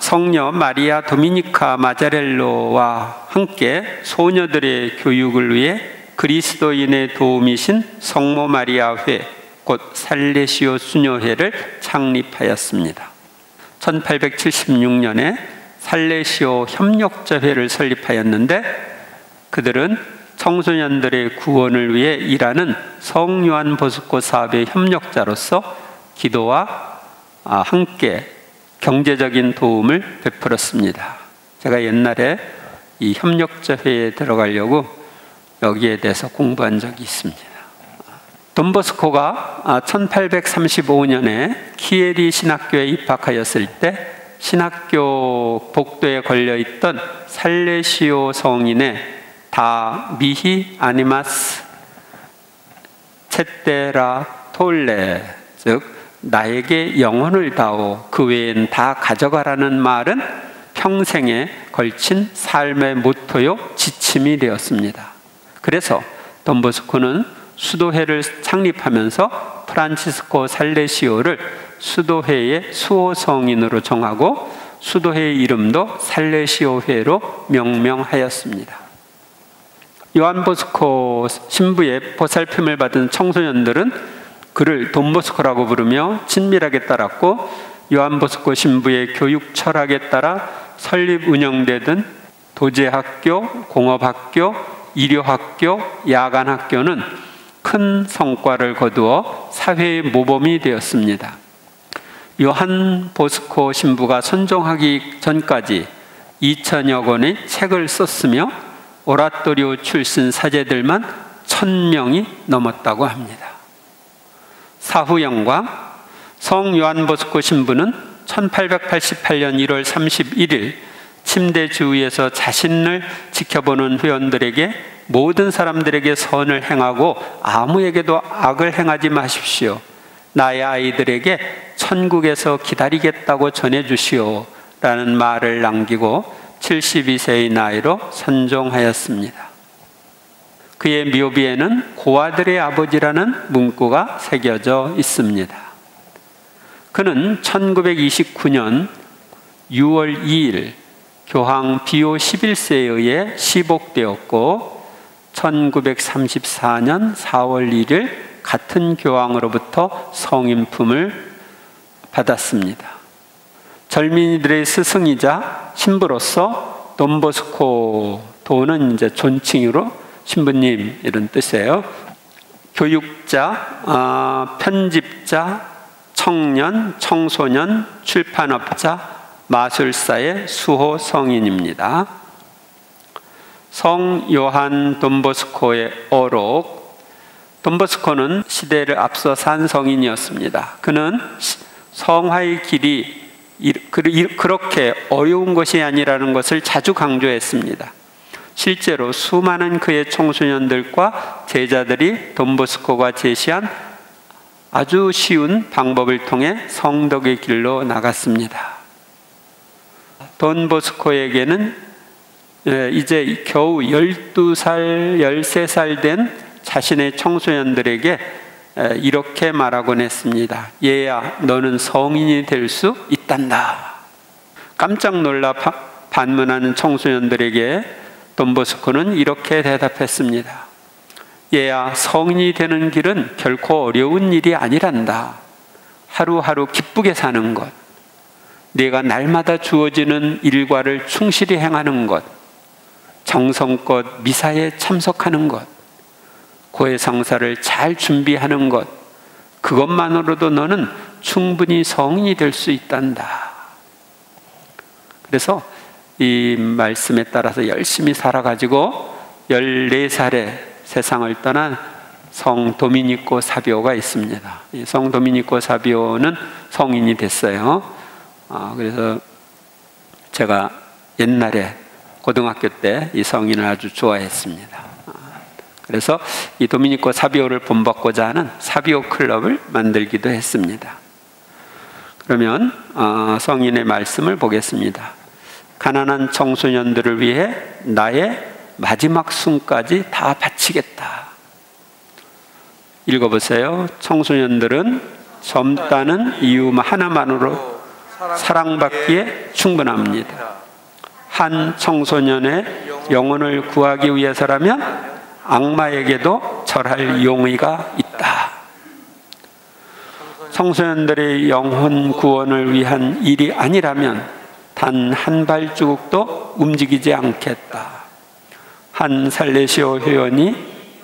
성녀 마리아 도미니카 마자렐로와 함께 소녀들의 교육을 위해 그리스도인의 도우미신 성모 마리아회, 곧 살레시오 수녀회를 창립하였습니다. 1876년에 살레시오 협력자회를 설립하였는데 그들은 청소년들의 구원을 위해 일하는 성 요한 보스코 사업의 협력자로서 기도와 함께 경제적인 도움을 베풀었습니다. 제가 옛날에 이 협력자회에 들어가려고 여기에 대해서 공부한 적이 있습니다. 돈보스코가 1835년에 키에리 신학교에 입학하였을 때 신학교 복도에 걸려있던 살레시오 성인의 다 미히 아니마스 쳇데라 톨레, 즉 나에게 영혼을 다오 그 외엔 다 가져가라는 말은 평생에 걸친 삶의 모토요 지침이 되었습니다. 그래서 돈보스코는 수도회를 창립하면서 프란치스코 살레시오를 수도회의 수호성인으로 정하고 수도회의 이름도 살레시오회로 명명하였습니다. 요한 보스코 신부의 보살핌을 받은 청소년들은 그를 돈보스코라고 부르며 친밀하게 따랐고 요한 보스코 신부의 교육 철학에 따라 설립 운영되던 도제학교, 공업학교, 의료학교, 야간학교는 큰 성과를 거두어 사회의 모범이 되었습니다. 요한 보스코 신부가 선종하기 전까지 2천여 권의 책을 썼으며 오라토리오 출신 사제들만 1000명이 넘었다고 합니다. 사후 영광, 성 요한 보스코 신부는 1888년 1월 31일 침대 주위에서 자신을 지켜보는 회원들에게 모든 사람들에게 선을 행하고 아무에게도 악을 행하지 마십시오. 나의 아이들에게 천국에서 기다리겠다고 전해주시오 라는 말을 남기고 72세의 나이로 선종하였습니다. 그의 묘비에는 고아들의 아버지라는 문구가 새겨져 있습니다. 그는 1929년 6월 2일 교황 비오 11세에 의해 시복되었고 1934년 4월 1일 같은 교황으로부터 성인품을 받았습니다. 젊은이들의 스승이자 신부로서 돈보스코, 도는 이제 존칭으로 신부님 이런 뜻이에요. 교육자, 편집자, 청년, 청소년, 출판업자, 마술사의 수호 성인입니다. 성 요한 돈보스코의 어록. 돈보스코는 시대를 앞서 산 성인이었습니다. 그는 성화의 길이 그렇게 어려운 것이 아니라는 것을 자주 강조했습니다. 실제로 수많은 그의 청소년들과 제자들이 돈보스코가 제시한 아주 쉬운 방법을 통해 성덕의 길로 나갔습니다. 돈보스코에게는 이제 겨우 12살, 13살 된 자신의 청소년들에게 이렇게 말하곤 했습니다. 얘야, 너는 성인이 될 수 있단다. 깜짝 놀라 반문하는 청소년들에게 돈보스코는 이렇게 대답했습니다. 얘야, 성인이 되는 길은 결코 어려운 일이 아니란다. 하루하루 기쁘게 사는 것, 내가 날마다 주어지는 일과를 충실히 행하는 것, 정성껏 미사에 참석하는 것, 고해성사를 잘 준비하는 것, 그것만으로도 너는 충분히 성인이 될 수 있단다. 그래서 이 말씀에 따라서 열심히 살아가지고 14살에 세상을 떠난 성 도미니코 사비오가 있습니다. 성 도미니코 사비오는 성인이 됐어요. 그래서 제가 옛날에 고등학교 때 이 성인을 아주 좋아했습니다. 그래서 이 도미니코 사비오를 본받고자 하는 사비오 클럽을 만들기도 했습니다. 그러면 성인의 말씀을 보겠습니다. 가난한 청소년들을 위해 나의 마지막 숨까지 다 바치겠다. 읽어보세요. 청소년들은 젊다는 이유 하나만으로 사랑받기에 충분합니다. 한 청소년의 영혼을 구하기 위해서라면 악마에게도 절할 용의가 있다. 청소년들의 영혼 구원을 위한 일이 아니라면 단 한 발자국도 움직이지 않겠다. 한 살레시오 회원이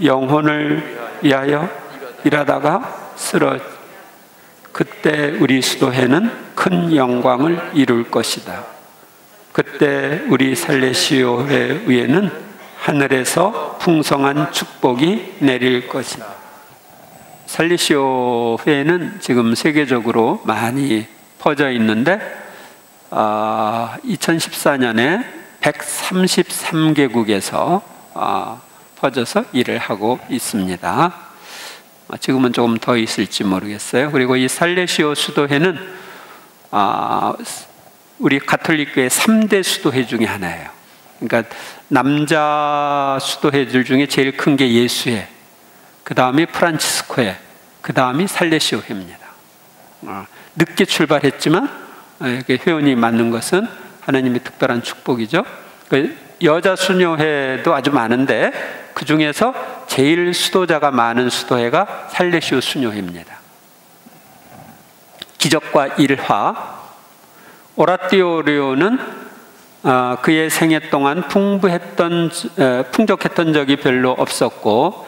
영혼을 위하여 일하다가 그때 우리 수도회는 큰 영광을 이룰 것이다. 그때 우리 살레시오회 위에는 하늘에서 풍성한 축복이 내릴 것이다. 살레시오 회는 지금 세계적으로 많이 퍼져 있는데 2014년에 133개국에서 퍼져서 일을 하고 있습니다. 지금은 조금 더 있을지 모르겠어요. 그리고 이 살레시오 수도회는 우리 가톨릭교회 3대 수도회 중에 하나예요. 그러니까 남자 수도회들 중에 제일 큰 게 예수회, 그 다음이 프란치스코회, 그 다음이 살레시오회입니다. 늦게 출발했지만 회원이 많은 것은 하나님의 특별한 축복이죠. 여자 수녀회도 아주 많은데 그 중에서 제일 수도자가 많은 수도회가 살레시오 수녀회입니다. 기적과 일화. 오라티오리오는 그의 생애 동안 풍족했던 적이 별로 없었고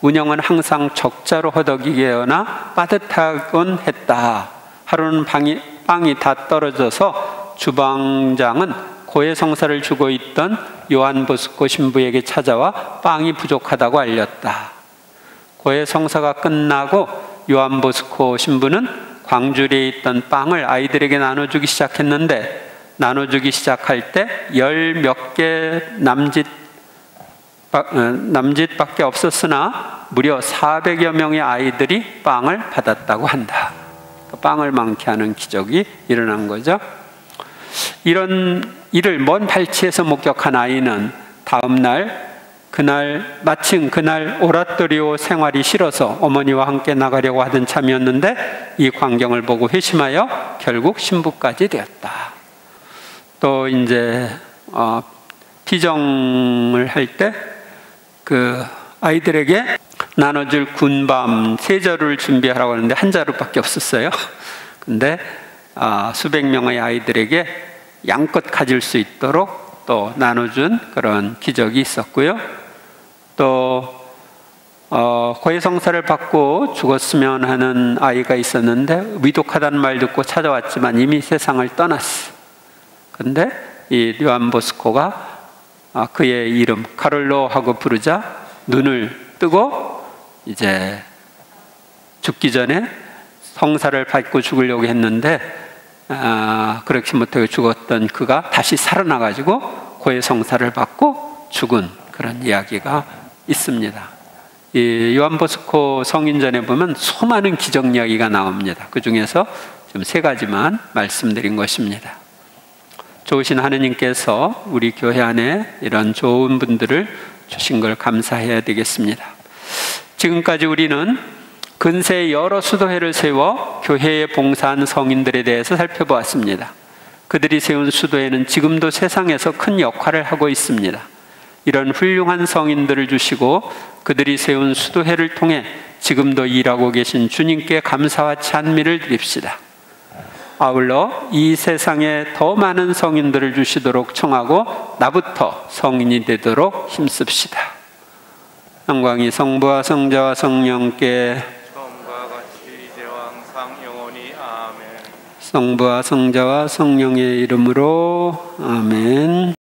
운영은 항상 적자로 허덕이거나 빠듯하곤 했다. 하루는 빵이 다 떨어져서 주방장은 고해 성사를 주고 있던 요한 보스코 신부에게 찾아와 빵이 부족하다고 알렸다. 고해 성사가 끝나고 요한 보스코 신부는 광주리에 있던 빵을 아이들에게 나눠주기 시작했는데, 나눠주기 시작할 때 10몇 개 남짓밖에 없었으나 무려 400여 명의 아이들이 빵을 받았다고 한다. 빵을 많게 하는 기적이 일어난 거죠. 이런 일을 먼 발치에서 목격한 아이는 다음 날, 마침 그날 오라토리오 생활이 싫어서 어머니와 함께 나가려고 하던 참이었는데 이 광경을 보고 회심하여 결국 신부까지 되었다. 또 이제 피정을 할 때 그 아이들에게 나눠줄 군밤 3자루를 준비하라고 하는데 1자루밖에 없었어요. 근데 수백 명의 아이들에게 양껏 가질 수 있도록 또 나눠준 그런 기적이 있었고요. 또 고해성사를 받고 죽었으면 하는 아이가 있었는데 위독하다는 말 듣고 찾아왔지만 이미 세상을 떠났어. 근데 이 요한 보스코가 그의 이름 카를로 하고 부르자 눈을 뜨고 이제 죽기 전에 성사를 받고 죽으려고 했는데 그렇게 못하고 죽었던 그가 다시 살아나가지고 고해 성사를 받고 죽은 그런 이야기가 있습니다. 이 요한 보스코 성인전에 보면 수많은 기적 이야기가 나옵니다. 그 중에서 좀 3가지만 말씀드린 것입니다. 좋으신 하느님께서 우리 교회 안에 이런 좋은 분들을 주신 걸 감사해야 되겠습니다. 지금까지 우리는 근세에 여러 수도회를 세워 교회에 봉사한 성인들에 대해서 살펴보았습니다. 그들이 세운 수도회는 지금도 세상에서 큰 역할을 하고 있습니다. 이런 훌륭한 성인들을 주시고 그들이 세운 수도회를 통해 지금도 일하고 계신 주님께 감사와 찬미를 드립시다. 아울러 이 세상에 더 많은 성인들을 주시도록 청하고 나부터 성인이 되도록 힘씁시다. 영광이 성부와 성자와 성령께 처음과 같이 이제와 항상 영원히 아멘. 성부와 성자와 성령의 이름으로 아멘.